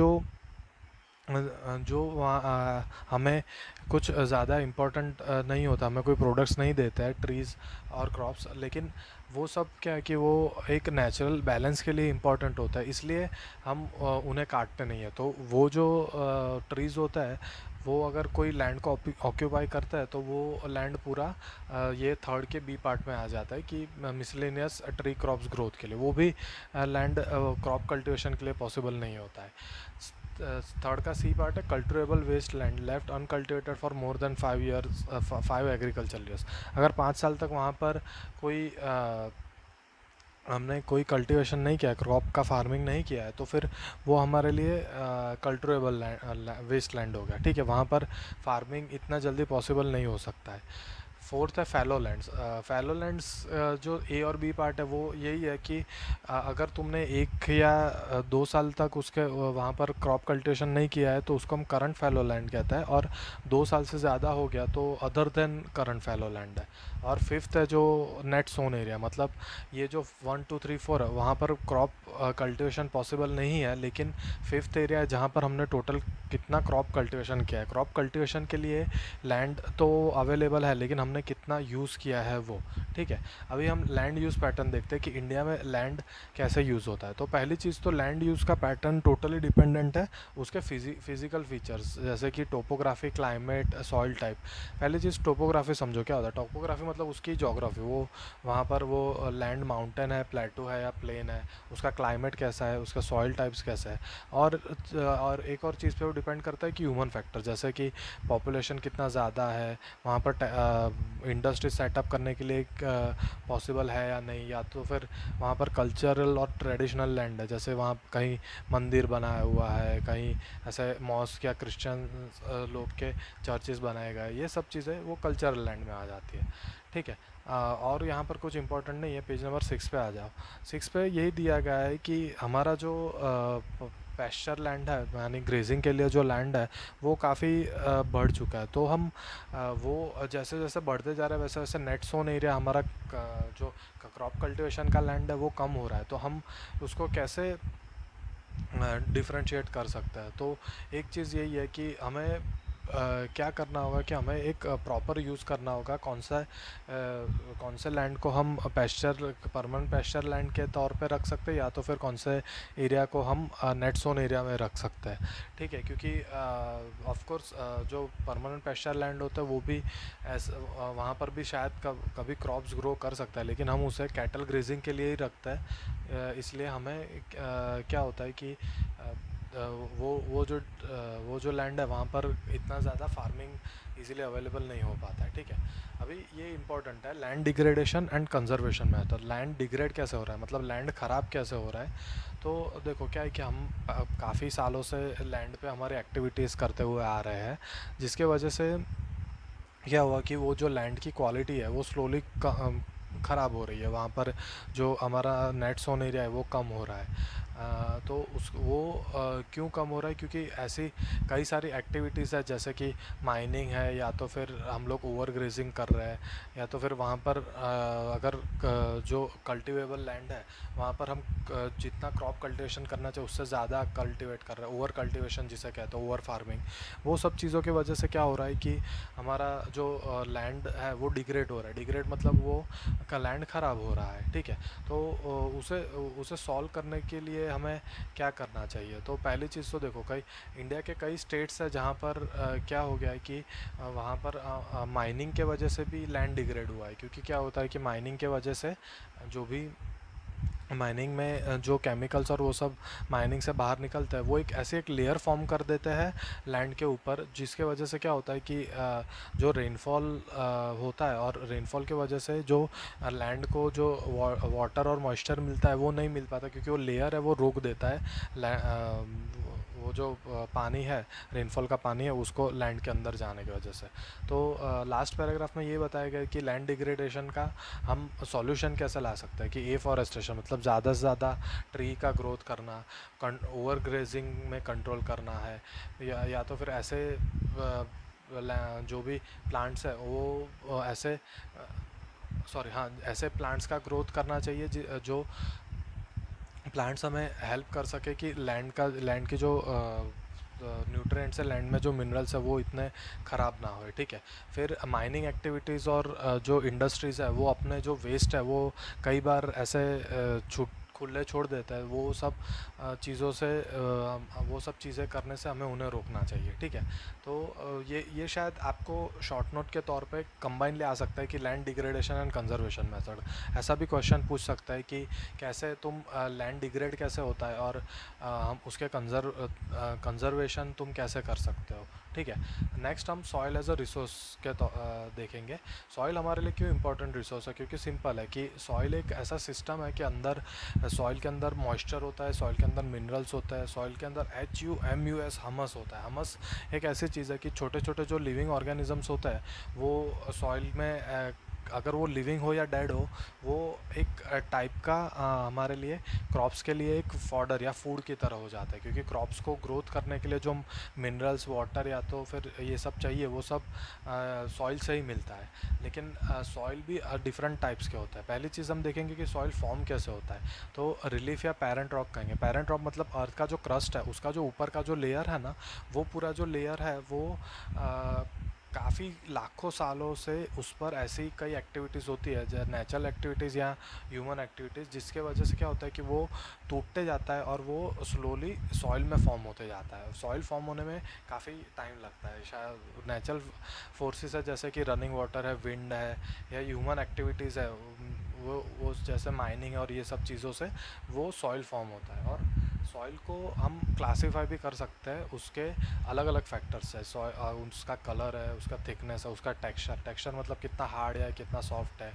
जो वहाँ हमें कुछ ज़्यादा इम्पोर्टेंट नहीं होता, हमें कोई प्रोडक्ट्स नहीं देता है ट्रीज़ और क्रॉप्स, लेकिन वो सब क्या है कि वो एक नेचुरल बैलेंस के लिए इम्पोर्टेंट होता है, इसलिए हम उन्हें काटते नहीं है। तो वो जो ट्रीज़ होता है, वो अगर कोई लैंड को ऑक्यूपाई करता है, तो वो लैंड पूरा ये थर्ड के बी पार्ट में आ जाता है कि मिसलेनियस ट्री क्रॉप्स ग्रोथ के लिए, वो भी लैंड क्रॉप कल्टीवेशन के लिए पॉसिबल नहीं होता है। थर्ड का सी पार्ट है culturable waste land left uncultivated for more than 5 years, 5 agriculture years. अगर 5 साल तक वहाँ पर कोई हमने कोई कल्टीवेशन नहीं किया, क्रॉप का फार्मिंग नहीं किया है, तो फिर वो हमारे लिए कल्टिवेबल वेस्ट लैंड हो गया। ठीक है, वहाँ पर फार्मिंग इतना जल्दी पॉसिबल नहीं हो सकता है। फोर्थ है फैलो लैंड्स। फैलो लैंड्स जो ए और बी पार्ट है, वो यही है कि अगर तुमने 1 या 2 साल तक उसके वहाँ पर क्रॉप कल्टीवेशन नहीं किया है, तो उसको हम करंट फैलो लैंड कहता है, और 2 साल से ज़्यादा हो गया तो other than current fallow land है। और फिफ्थ है जो नेट सोन एरिया, मतलब ये जो 1 2 3 4 है, वहाँ पर क्रॉप कल्टीवेशन पॉसिबल नहीं है, लेकिन फिफ्थ एरिया है जहाँ पर हमने टोटल कितना क्रॉप कल्टीवेशन किया है। क्रॉप कल्टीवेशन के लिए लैंड तो अवेलेबल है, लेकिन हमने कितना यूज़ किया है वो। ठीक है, अभी हम लैंड यूज़ पैटर्न देखते हैं कि इंडिया में लैंड कैसे यूज़ होता है। तो पहली चीज़ तो लैंड यूज़ का पैटर्न टोटली डिपेंडेंट है उसके फिजिकल फीचर्स, जैसे कि टोपोग्राफी, क्लाइमेट, सॉइल टाइप। पहली चीज़ टोपोग्राफी समझो क्या होता है। टोपोग्राफी मतलब उसकी जोग्राफी, वो वहाँ पर वो लैंड माउंटेन है, प्लेटू है या प्लेन है, उसका क्लाइमेट कैसा है, उसका सॉइल टाइप्स कैसा है। और एक और चीज़ पे वो डिपेंड करता है कि ह्यूमन फैक्टर, जैसे कि पॉपुलेशन कितना ज़्यादा है वहाँ पर, इंडस्ट्री सेटअप करने के लिए पॉसिबल है या नहीं, या तो फिर वहाँ पर कल्चरल और ट्रेडिशनल लैंड है, जैसे वहाँ कहीं मंदिर बनाया हुआ है, कहीं ऐसे मॉस्क या क्रिश्चियन लोग के चर्चेस बनाए गए, ये सब चीज़ें वो कल्चरल लैंड में आ जाती है। ठीक है। और यहाँ पर कुछ इंपॉर्टेंट नहीं है, पेज नंबर 6 पे आ जाओ। 6 पे यही दिया गया है कि हमारा जो पैस्चर लैंड है, यानी ग्रेजिंग के लिए जो लैंड है वो काफ़ी बढ़ चुका है। तो हम वो जैसे जैसे बढ़ते जा रहे हैं वैसे वैसे नेट सोन एरिया हमारा जो क्रॉप कल्टीवेशन का लैंड है वो कम हो रहा है। तो हम उसको कैसे डिफरेंशिएट कर सकता है? तो एक चीज़ यही है कि हमें क्या करना होगा कि हमें एक प्रॉपर यूज़ करना होगा कौन से लैंड को हम पैस्चर परमानेंट पैस्चर लैंड के तौर पे रख सकते हैं, या तो फिर कौन से एरिया को हम नेट जोन एरिया में रख सकते हैं। ठीक है, क्योंकि ऑफ कोर्स जो परमानेंट पैस्चर लैंड होता है वो भी वहाँ पर भी शायद कभी क्रॉप्स ग्रो कर सकता है, लेकिन हम उसे कैटल ग्रेजिंग के लिए ही रखते हैं। इसलिए हमें क्या होता है कि वो जो लैंड है वहाँ पर इतना ज़्यादा फार्मिंग इजीली अवेलेबल नहीं हो पाता है। ठीक है, अभी ये इंपॉर्टेंट है land degradation and conservation method. Land degrade कैसे हो रहा है, मतलब लैंड ख़राब कैसे हो रहा है? तो देखो क्या है कि हम काफ़ी सालों से लैंड पे हमारी एक्टिविटीज़ करते हुए आ रहे हैं, जिसके वजह से क्या हुआ कि वो जो लैंड की क्वालिटी है वो स्लोली ख़राब हो रही है। वहाँ पर जो हमारा नेट सोन एरिया है वो कम हो रहा है। तो उस वो क्यों कम हो रहा है? क्योंकि ऐसी कई सारी एक्टिविटीज़ है, जैसे कि माइनिंग है, या तो फिर हम लोग ओवर ग्रेजिंग कर रहे हैं, या तो फिर वहाँ पर अगर जो कल्टीवेबल लैंड है वहाँ पर हम जितना क्रॉप कल्टीवेशन करना चाहिए उससे ज़्यादा कल्टीवेट कर रहे हैं, ओवर कल्टीवेशन जिसे कहते हैं, ओवर फार्मिंग। वो सब चीज़ों की वजह से क्या हो रहा है कि हमारा जो लैंड है वो डिग्रेड हो रहा है। डिग्रेड मतलब वो का लैंड ख़राब हो रहा है। ठीक है, तो उसे उसे सॉल्व करने के लिए हमें क्या करना चाहिए? तो पहली चीज़ तो देखो, कई इंडिया के कई स्टेट्स है जहाँ पर क्या हो गया है कि वहाँ पर माइनिंग के वजह से भी लैंड डिग्रेड हुआ है। क्योंकि क्या होता है कि माइनिंग के वजह से जो भी माइनिंग में जो केमिकल्स और वो सब माइनिंग से बाहर निकलता है वो एक ऐसे एक लेयर फॉर्म कर देते हैं लैंड के ऊपर, जिसके वजह से क्या होता है कि जो रेनफॉल होता है, और रेनफॉल की वजह से जो लैंड को जो वाटर और मॉइस्चर मिलता है वो नहीं मिल पाता, क्योंकि वो लेयर है वो रोक देता है वो जो पानी है, रेनफॉल का पानी है, उसको लैंड के अंदर जाने की वजह से। तो लास्ट पैराग्राफ में ये बताया गया कि लैंड डिग्रेडेशन का हम सॉल्यूशन कैसे ला सकते हैं? कि एफॉरेस्टेशन मतलब ज़्यादा से ज़्यादा ट्री का ग्रोथ करना, ओवर ग्रेजिंग में कंट्रोल करना है, या तो फिर ऐसे जो भी प्लांट्स है वो ऐसे सॉरी हाँ, ऐसे प्लांट्स का ग्रोथ करना चाहिए जो प्लांट्स हमें हेल्प कर सके कि लैंड की जो न्यूट्रिएंट्स है, लैंड में जो मिनरल्स है वो इतने ख़राब ना होए। ठीक है, फिर माइनिंग एक्टिविटीज़ और जो इंडस्ट्रीज़ है वो अपने जो वेस्ट है वो कई बार ऐसे छूट खुले छोड़ देता है। वो सब चीज़ों से वो सब चीज़ें करने से हमें उन्हें रोकना चाहिए। ठीक है, तो ये शायद आपको शॉर्ट नोट के तौर पे कंबाइनली आ सकता है कि land degradation and conservation method. ऐसा भी क्वेश्चन पूछ सकता है कि कैसे तुम लैंड डिग्रेड कैसे होता है, और हम उसके कंजर्वेशन तुम कैसे कर सकते हो। ठीक है, नेक्स्ट हम सॉइल एज अ रिसोर्स देखेंगे। सॉइल हमारे लिए क्यों इंपॉर्टेंट रिसोर्स है? क्योंकि सिंपल है कि सॉइल एक ऐसा सिस्टम है कि अंदर सॉइल के अंदर मॉइस्चर होता है, सॉइल के अंदर मिनरल्स होता है, सॉइल के अंदर HUMUS हमस होता है। हमस एक ऐसी चीज़ है कि छोटे छोटे जो लिविंग ऑर्गेनिजम्स होते हैं वो सॉइल में अगर वो लिविंग हो या डेड हो, वो एक टाइप का हमारे लिए क्रॉप्स के लिए एक फॉडर या फूड की तरह हो जाता है। क्योंकि क्रॉप्स को ग्रोथ करने के लिए जो मिनरल्स, वाटर या तो फिर ये सब चाहिए वो सब सॉइल से ही मिलता है। लेकिन सॉइल भी डिफरेंट टाइप्स के होता है। पहली चीज़ हम देखेंगे कि सॉइल फॉर्म कैसे होता है। तो रिलीफ या पेरेंट रॉक कहेंगे। पेरेंट रॉक मतलब अर्थ का जो क्रस्ट है उसका जो ऊपर का जो लेयर है ना, वो पूरा जो लेयर है वो काफ़ी लाखों सालों से उस पर ऐसी कई एक्टिविटीज़ होती है, जैसे नेचुरल एक्टिविटीज़ या ह्यूमन एक्टिविटीज़, जिसके वजह से क्या होता है कि वो टूटते जाता है और वो स्लोली सॉइल में फॉर्म होते जाता है। सॉइल फॉर्म होने में काफ़ी टाइम लगता है। शायद नेचुरल फोर्सेस है जैसे कि रनिंग वाटर है, विंड है, या ह्यूमन एक्टिविटीज़ है, वो जैसे माइनिंग और ये सब चीज़ों से वो सॉइल फॉर्म होता है। और सॉइल को हम क्लासीफाई भी कर सकते हैं उसके अलग अलग फैक्टर्स है। उसका कलर है, उसका थिकनेस है, उसका टेक्सचर मतलब कितना हार्ड है, कितना सॉफ्ट है,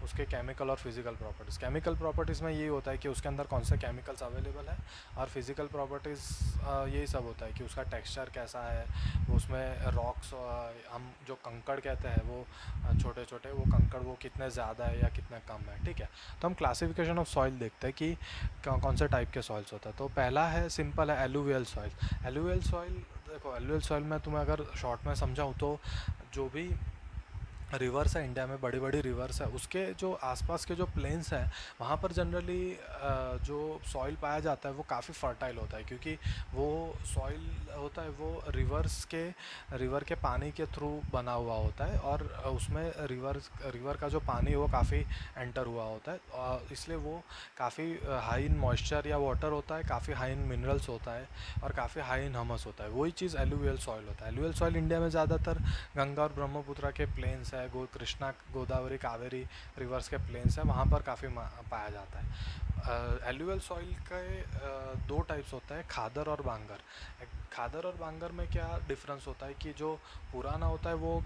उसके केमिकल और फिजिकल प्रॉपर्टीज़। केमिकल प्रॉपर्टीज़ में यही होता है कि उसके अंदर कौन से केमिकल्स अवेलेबल है, और फिजिकल प्रॉपर्टीज़ यही सब होता है कि उसका टेक्सचर कैसा है, उसमें रॉक्स हम जो कंकड़ कहते हैं वो छोटे छोटे वो कंकड़ वो कितने ज़्यादा है या कितने कम है। ठीक है, तो हम क्लासिफिकेशन ऑफ सॉइल देखते हैं कि कौन से टाइप के सॉइल्स होता है। तो पहला है सिंपल है एलुवियल सॉइल। एलुवियल सॉइल देखो, एलुवियल सॉइल में तुम्हें अगर शॉर्ट में समझाऊँ तो जो भी रिवर्स है इंडिया में, बड़ी बड़ी रिवर्स है, उसके जो आसपास के जो प्लेन्स हैं वहाँ पर जनरली जो सॉइल पाया जाता है वो काफ़ी फर्टाइल होता है, क्योंकि वो सॉइल होता है वो रिवर के पानी के थ्रू बना हुआ होता है, और उसमें रिवर का जो पानी है वो काफ़ी एंटर हुआ होता है, इसलिए वो काफ़ी हाई इन मॉइस्चर या वाटर होता है, काफ़ी हाई इन मिनरल्स होता है, और काफ़ी हाई इन ह्यूमस होता है। वही चीज़ एलुवियल सॉइल होता है। एलुवियल सॉइल इंडिया में ज़्यादातर गंगा और ब्रह्मपुत्र के प्लेन्स है, कृष्णा गोदावरी कावेरी रिवर्स के प्लेन्स है, वहाँ पर काफ़ी पाया जाता है। एलुवियल सॉइल के दो टाइप्स होता है, खादर और बांगर। खादर और बांगर में क्या डिफरेंस होता है कि जो पुराना होता है वो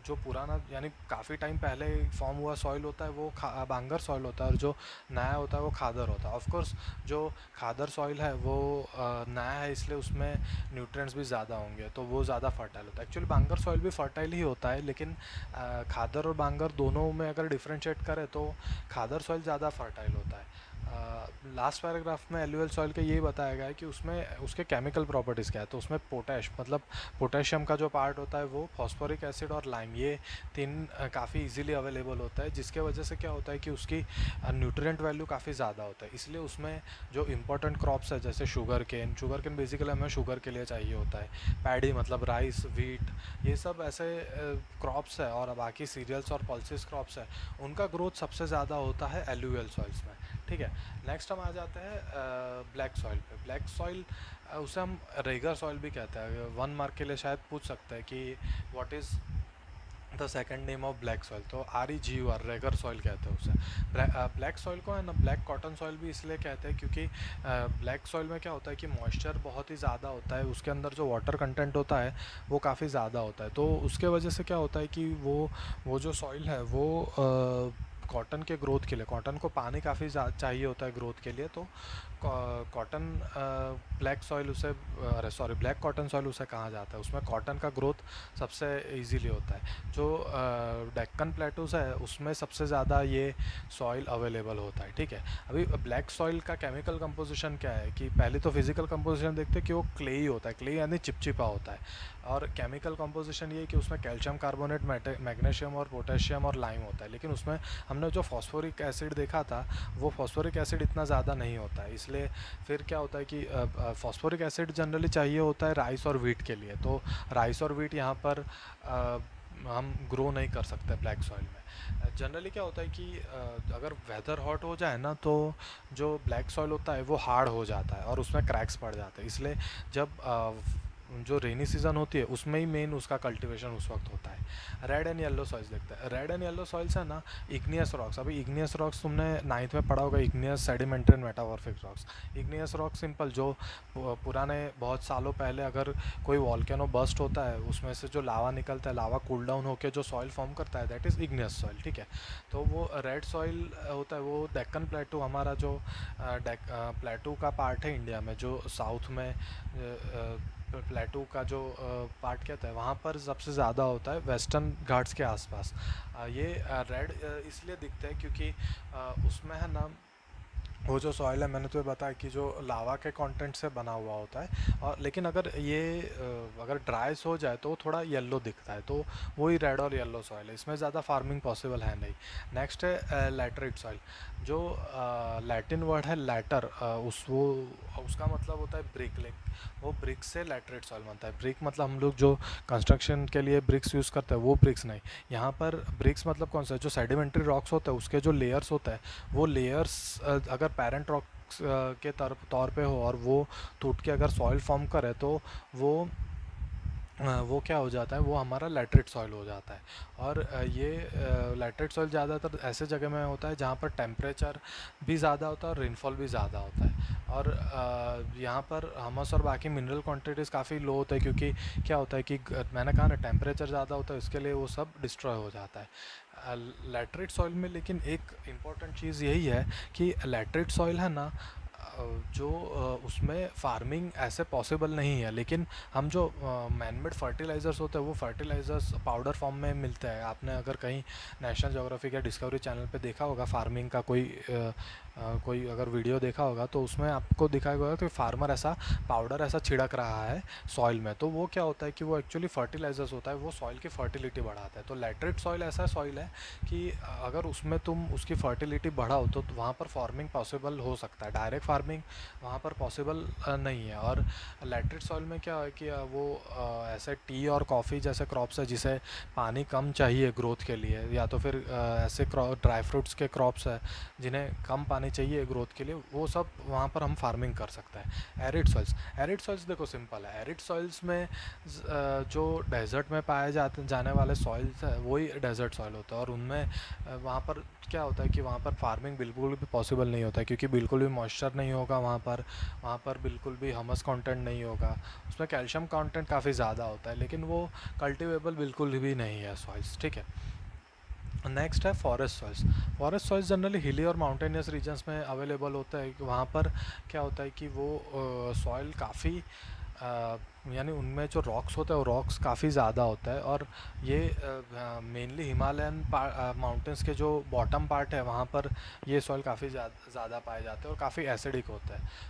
जो पुराना यानी काफ़ी टाइम पहले फॉर्म हुआ सॉइल होता है वो बांगर सॉइल होता है, और जो नया होता है वो खादर होता है। ऑफ कोर्स जो खादर सॉइल है वो नया है, इसलिए उसमें न्यूट्रिएंट्स भी ज़्यादा होंगे, तो वो ज़्यादा फर्टाइल होता है। एक्चुअली बांगर सॉइल भी फर्टाइल ही होता है, लेकिन खादर और बांगर दोनों में अगर डिफ्रेंशिएट करें तो खादर सॉइल ज़्यादा फर्टाइल होता है। लास्ट पैराग्राफ में एलुवियल सॉइल का ये बताया गया है कि उसमें उसके केमिकल प्रॉपर्टीज़ क्या है। तो उसमें पोटैश मतलब पोटेशियम का जो पार्ट होता है वो, फॉस्फोरिक एसिड और लाइम, ये तीन काफ़ी इजीली अवेलेबल होता है, जिसके वजह से क्या होता है कि उसकी न्यूट्रिएंट वैल्यू काफ़ी ज़्यादा होता है। इसलिए उसमें जो इंपॉर्टेंट क्रॉप्स है जैसे शुगर केन बेसिकली हमें शुगर के लिए चाहिए होता है, पैडी मतलब राइस, व्हीट, ये सब ऐसे क्रॉप्स है, और बाकी सीरियल्स और पल्सेस क्रॉप्स है, उनका ग्रोथ सबसे ज़्यादा होता है एलुवियल सॉइल्स में। ठीक है, नेक्स्ट हम आ जाते हैं ब्लैक सॉइल पे। ब्लैक सॉइल उसे हम रेगर सॉइल भी कहते हैं। 1 मार्क के लिए शायद पूछ सकते हैं कि what is the second name of black soil, तो REGUR रेगर सॉइल कहते हैं उसे। ब्लैक सॉइल को है ना ब्लैक कॉटन सॉइल भी इसलिए कहते हैं क्योंकि ब्लैक सॉइल में क्या होता है कि मॉइस्चर बहुत ही ज़्यादा होता है, उसके अंदर जो वाटर कंटेंट होता है वो काफ़ी ज़्यादा होता है, तो उसके वजह से क्या होता है कि वो जो सॉइल है वो कॉटन के ग्रोथ के लिए, कॉटन को पानी काफ़ी चाहिए होता है ग्रोथ के लिए, तो कॉटन ब्लैक सॉइल उसे अरे सॉरी ब्लैक कॉटन सॉइल उसे कहा जाता है। उसमें कॉटन का ग्रोथ सबसे इजीली होता है। जो डेक्कन प्लेटूज है उसमें सबसे ज़्यादा ये सॉइल अवेलेबल होता है। ठीक है, अभी ब्लैक सॉइल का केमिकल कंपोजिशन क्या है कि पहले तो फिजिकल कंपोजिशन देखते हैं कि वो क्लेई होता है, क्ले यानी चिपचिपा होता है, और केमिकल कंपोजिशन ये है कि उसमें कैल्शियम कार्बोनेट, मैग्नीशियम और पोटेशियम और लाइम होता है, लेकिन उसमें हमने जो फॉस्फोरिक एसिड देखा था वो फॉस्फोरिक एसिड इतना ज़्यादा नहीं होता है, इसलिए फिर क्या होता है कि फॉस्फोरिक एसिड जनरली चाहिए होता है राइस और व्हीट के लिए, तो राइस और व्हीट यहाँ पर हम ग्रो नहीं कर सकते ब्लैक सॉइल में। जनरली क्या होता है कि अगर वेदर हॉट हो जाए ना तो जो ब्लैक सॉइल होता है वो हार्ड हो जाता है और उसमें क्रैक्स पड़ जाते हैं, इसलिए जब जो रेनी सीज़न होती है उसमें ही मेन उसका कल्टीवेशन उस वक्त होता है। रेड एंड येलो सॉइल्स देखते हैं। रेड एंड येलो सॉइल्स है ना इग्नियस रॉक्स। अभी इग्नियस रॉक्स तुमने 9th में पढ़ा होगा, igneous sedimentary and metamorphic rocks. Igneous rock simple जो पुराने बहुत सालों पहले अगर कोई वॉल्केनो बस्ट होता है उसमें से जो लावा निकलता है, लावा कूल डाउन होकर जो सॉइल फॉर्म करता है दैट इज़ इग्नियस सॉइल। ठीक है, तो वो रेड सॉइल होता है, वो डेक्कन प्लेटू हमारा जो प्लेटू का पार्ट है इंडिया में, जो साउथ में प्लेटू का जो पार्ट कहता है वहाँ पर सबसे ज़्यादा होता है वेस्टर्न घाट्स के आसपास। ये रेड इसलिए दिखते हैं क्योंकि उसमें है ना वो जो सॉइल है मैंने तुम्हें बताया कि जो लावा के कंटेंट से बना हुआ होता है, और लेकिन अगर ये अगर ड्राई हो जाए तो थोड़ा येलो दिखता है, तो वही रेड और येलो सॉइल है, इसमें ज़्यादा फार्मिंग पॉसिबल है नहीं। नेक्स्ट है लैटराइट सॉइल। जो लैटिन वर्ड है लैटर, उसका मतलब होता है ब्रिक, वो ब्रिक से लैटराइट सॉइल बनता है। ब्रिक मतलब हम लोग जो कंस्ट्रक्शन के लिए ब्रिक्स यूज़ करते हैं वो ब्रिक्स नहीं, यहाँ पर ब्रिक्स मतलब कौन सा, जो सेडिमेंट्री रॉक्स होते हैं उसके जो लेयर्स होते हैं वो लेयर्स अगर पेरेंट रॉक्स के तौर पे हो और वो टूट के अगर सॉइल फॉर्म करे तो वो वो क्या हो जाता है, वो हमारा लैटरेट सॉइल हो जाता है। और ये लैटरेट सॉइल ज़्यादातर ऐसे जगह में होता है जहाँ पर टेम्परेचर भी ज़्यादा होता है और रेनफॉल भी ज़्यादा होता है, और यहाँ पर हमस और बाकी मिनरल क्वांटिटीज़ काफ़ी लो होता है, क्योंकि क्या होता है कि मैंने कहा ना टेम्परेचर ज़्यादा होता है, इसके लिए वो सब डिस्ट्रॉय हो जाता है लैटरेट सॉइल में। लेकिन एक इम्पॉर्टेंट चीज़ यही है कि लैटरेट सॉइल है ना जो उसमें फार्मिंग ऐसे पॉसिबल नहीं है, लेकिन हम जो मैनमेड फर्टिलाइज़र्स होते हैं वो फर्टिलाइज़र्स पाउडर फॉर्म में मिलते हैं। आपने अगर कहीं नेशनल ज्योग्राफिक या डिस्कवरी चैनल पे देखा होगा फार्मिंग का कोई कोई अगर वीडियो देखा होगा तो उसमें आपको दिखाया होगा कि फार्मर ऐसा पाउडर ऐसा छिड़क रहा है सॉइल में, तो वो क्या होता है कि वो एक्चुअली फर्टिलाइजर्स होता है, वो सॉइल की फर्टिलिटी बढ़ाता है। तो लैटरेट सॉइल ऐसा सॉइल है कि अगर उसमें तुम उसकी फर्टिलिटी बढ़ाओ तो वहाँ पर फार्मिंग पॉसिबल हो सकता है, डायरेक्ट फार्मिंग वहाँ पर पॉसिबल नहीं है। और लैटरेट सॉइल में क्या है कि वो ऐसे टी और कॉफ़ी जैसे क्रॉप्स है जिसे पानी कम चाहिए ग्रोथ के लिए, या तो फिर ऐसे ड्राई फ्रूट्स के क्रॉप्स है जिन्हें कम पानी चाहिए ग्रोथ के लिए, वो सब वहाँ पर हम फार्मिंग कर सकते हैं। एरिड सॉइल्स देखो सिंपल है, एरिड सॉइल्स में जो डेजर्ट में पाए जाते जाने वाले सॉइल्स है वही डेजर्ट सॉइल होता है, और उनमें वहाँ पर क्या होता है कि वहाँ पर फार्मिंग बिल्कुल भी पॉसिबल नहीं होता है, क्योंकि बिल्कुल भी मॉइस्चर नहीं होगा वहाँ पर बिल्कुल भी हमस कंटेंट नहीं होगा, उसमें कैल्शियम कंटेंट काफ़ी ज़्यादा होता है, लेकिन वो कल्टिवेबल बिल्कुल भी नहीं है सॉइल्स, ठीक है। नेक्स्ट है फॉरेस्ट सॉइल्स जनरली हिली और माउंटेनियस रीजन्स में अवेलेबल होता है। कि वहाँ पर क्या होता है कि वो सॉइल काफ़ी यानी उनमें जो रॉक्स होता है वो रॉक्स काफ़ी ज़्यादा होता है, और ये मेनली हिमालयन माउंटेन्स के जो बॉटम पार्ट है वहाँ पर ये सॉइल काफ़ी ज़्यादा पाए जाते हैं और काफ़ी एसिडिक होता है।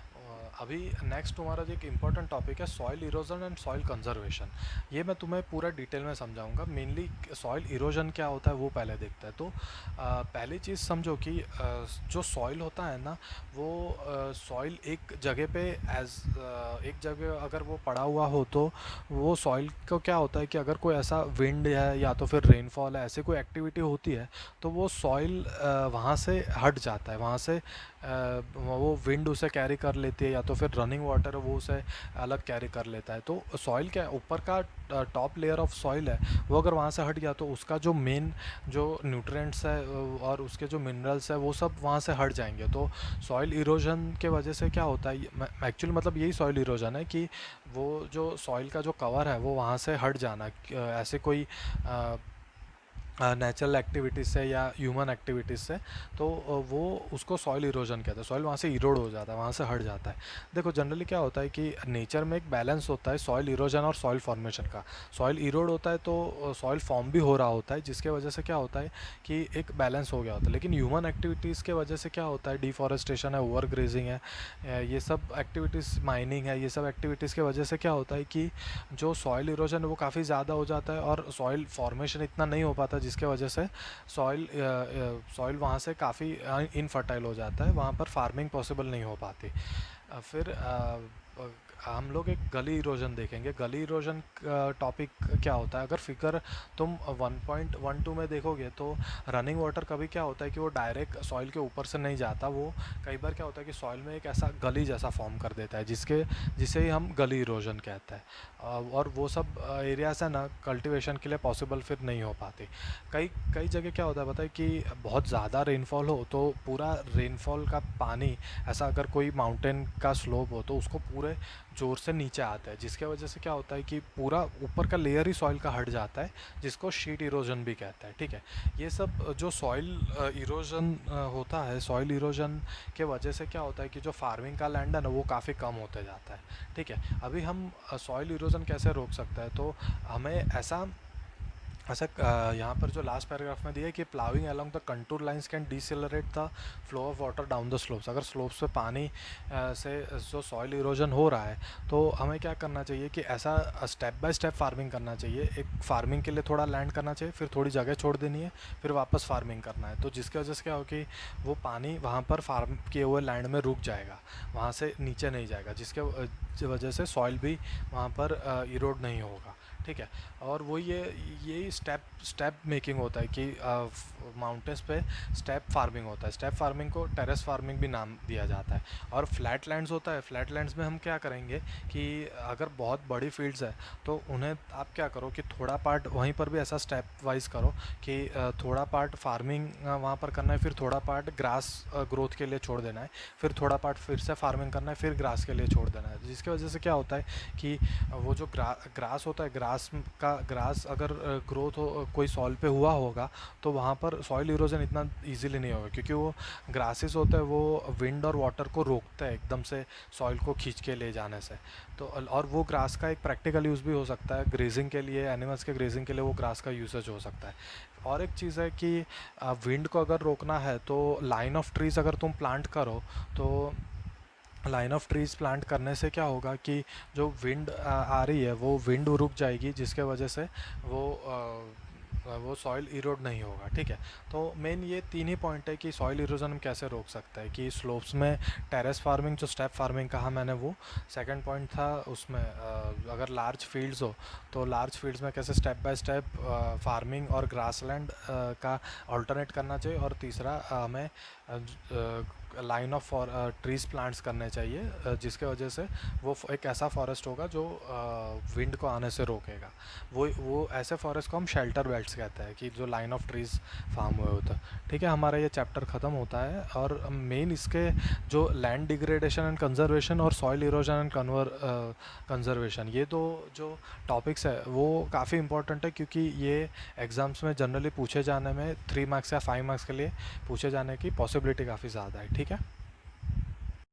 अभी नेक्स्ट तुम्हारा जो एक इम्पॉर्टेंट टॉपिक है soil erosion and soil conservation, ये मैं तुम्हें पूरा डिटेल में समझाऊंगा। मेनली सॉइल इरोजन क्या होता है वो पहले देखते हैं। तो पहली चीज़ समझो कि जो सॉइल होता है ना, वो सॉइल एक जगह पे एक जगह अगर वो पड़ा हुआ हो तो वो सॉइल को क्या होता है कि अगर कोई ऐसा विंड है या तो फिर रेनफॉल है, ऐसे कोई एक्टिविटी होती है तो वो सॉइल वहाँ से हट जाता है, वहाँ से वो विंड उसे कैरी कर लेती है, या तो फिर रनिंग वाटर वो उसे अलग कैरी कर लेता है। तो सॉइल क्या है, ऊपर का टॉप लेयर ऑफ सॉइल है वो अगर वहाँ से हट गया तो उसका जो मेन जो न्यूट्रिएंट्स है और उसके जो मिनरल्स है वो सब वहाँ से हट जाएंगे। तो सॉइल इरोजन के वजह से क्या होता है, एक्चुअली मतलब यही सॉइल इरोजन है कि वो जो सॉइल का जो कवर है वो वहाँ से हट जाना, ऐसे कोई नेचुरल एक्टिविटीज़ से या ह्यूमन एक्टिविटीज़ से, तो वो उसको सॉइल इरोजन कहते हैं। सॉइल वहाँ से इरोड हो जाता है, वहाँ से हट जाता है। देखो जनरली क्या होता है कि नेचर में एक बैलेंस होता है सॉइल इरोजन और सॉइल फॉर्मेशन का। सॉइल इरोड होता है तो सॉइल फॉर्म भी हो रहा होता है, जिसके वजह से क्या होता है कि एक बैलेंस हो गया होता है। लेकिन ह्यूमन एक्टिविटीज़ के वजह से क्या होता है, डिफॉरेस्टेशन है, ओवर ग्रेजिंग है, ये सब एक्टिविटीज़, माइनिंग है, ये सब एक्टिविटीज़ के वजह से क्या होता है कि जो सॉइल इरोजन है वो काफ़ी ज़्यादा हो जाता है और सॉइल फॉर्मेशन इतना नहीं हो पाता, जिसके वजह से सॉइल वहाँ से काफ़ी इनफर्टाइल हो जाता है, वहाँ पर फार्मिंग पॉसिबल नहीं हो पाती। फिर हम लोग एक गली इरोजन देखेंगे। गली इरोजन टॉपिक क्या होता है, अगर फिगर तुम 1.12 में देखोगे तो रनिंग वाटर कभी क्या होता है कि वो डायरेक्ट सॉइल के ऊपर से नहीं जाता, वो कई बार क्या होता है कि सॉइल में एक ऐसा गली जैसा फॉर्म कर देता है जिसे ही हम गली इरोजन कहते हैं। और वो सब एरियाज है ना कल्टीवेशन के लिए पॉसिबल फिर नहीं हो पाती। कई कई जगह क्या होता है पता है कि बहुत ज़्यादा रेनफॉल हो तो पूरा रेनफॉल का पानी ऐसा, अगर कोई माउंटेन का स्लोप हो तो उसको पूरे ज़ोर से नीचे आता है, जिसके वजह से क्या होता है कि पूरा ऊपर का लेयर ही सॉइल का हट जाता है, जिसको शीट इरोजन भी कहता है, ठीक है। ये सब जो सॉइल इरोजन होता है, सॉइल इरोजन के वजह से क्या होता है कि जो फार्मिंग का लैंड है ना वो काफ़ी कम होते जाता है, ठीक है। अभी हम सॉइल इरोजन कैसे रोक सकते हैं, तो हमें ऐसा ऐसा यहाँ पर जो लास्ट पैराग्राफ में दिया है कि ploughing along the contour lines can decelerate the flow of water down the slopes. अगर स्लोप्स पे पानी से जो सॉइल इरोजन हो रहा है तो हमें क्या करना चाहिए कि ऐसा स्टेप बाय स्टेप फार्मिंग करना चाहिए। एक फार्मिंग के लिए थोड़ा लैंड करना चाहिए, फिर थोड़ी जगह छोड़ देनी है, फिर वापस फार्मिंग करना है, तो जिसकी वजह से क्या हो कि वो पानी वहाँ पर फार्म किए हुए लैंड में रुक जाएगा, वहाँ से नीचे नहीं जाएगा, जिसके वजह से सॉइल भी वहाँ पर इरोड नहीं होगा, ठीक है। और वो ये स्टेप मेकिंग होता है कि माउंटेन्स पे स्टेप फार्मिंग होता है। स्टेप फार्मिंग को टेरेस फार्मिंग भी नाम दिया जाता है। और फ्लैट लैंड्स होता है, फ्लैट लैंड्स में हम क्या करेंगे कि अगर बहुत बड़ी फील्ड्स है तो उन्हें आप क्या करो कि थोड़ा पार्ट वहीं पर भी ऐसा स्टेप वाइज करो कि थोड़ा पार्ट फार्मिंग वहाँ पर करना है, फिर थोड़ा पार्ट ग्रास ग्रोथ के लिए छोड़ देना है, फिर थोड़ा पार्ट फिर से फार्मिंग करना है, फिर ग्रास के लिए छोड़ देना है, जिसकी वजह से क्या होता है कि वो जो ग्रास होता है, ग्रास अगर ग्रोथ हो कोई सॉइल पे हुआ होगा तो वहाँ पर सॉइल इरोजन इतना इजीली नहीं होगा, क्योंकि वो ग्रासेस होते हैं वो विंड और वाटर को रोकते हैं एकदम से सॉइल को खींच के ले जाने से। तो और वो ग्रास का एक प्रैक्टिकल यूज़ भी हो सकता है ग्रेजिंग के लिए, एनिमल्स के ग्रेजिंग के लिए वो ग्रास का यूसेज हो सकता है। और एक चीज़ है कि विंड को अगर रोकना है तो लाइन ऑफ ट्रीज अगर तुम प्लांट करो तो लाइन ऑफ ट्रीज प्लांट करने से क्या होगा कि जो विंड आ रही है वो विंड रुक जाएगी, जिसके वजह से वो सॉइल इरोड नहीं होगा। ठीक है, तो मेन ये तीन ही पॉइंट है कि सॉइल इरोजन हम कैसे रोक सकते हैं, कि स्लोप्स में टेरेस फार्मिंग जो स्टेप फार्मिंग कहा मैंने वो सेकंड पॉइंट था। उसमें अगर लार्ज फील्ड्स हो तो लार्ज फील्ड्स में कैसे स्टेप बाय स्टेप फार्मिंग और ग्रासलैंड का अल्टरनेट करना चाहिए। और तीसरा हमें लाइन ऑफ ट्रीज प्लांट्स करने चाहिए, जिसके वजह से वो एक ऐसा फॉरेस्ट होगा जो विंड को आने से रोकेगा। वो ऐसे फॉरेस्ट को हम शेल्टर बेल्ट्स कहते हैं, कि जो लाइन ऑफ ट्रीज फार्म हुए होते हैं। ठीक है, हमारा ये चैप्टर ख़त्म होता है। और मेन इसके जो लैंड डिग्रेडेशन एंड कंजर्वेशन और सॉइल इरोजन एंड कंजर्वेशन, ये दो जो टॉपिक्स है वो काफ़ी इंपॉर्टेंट है, क्योंकि ये एग्ज़ाम्स में जनरली पूछे जाने में 3 मार्क्स या 5 मार्क्स के लिए पूछे जाने की पॉसिबिलिटी काफ़ी ज़्यादा है। ठीक है।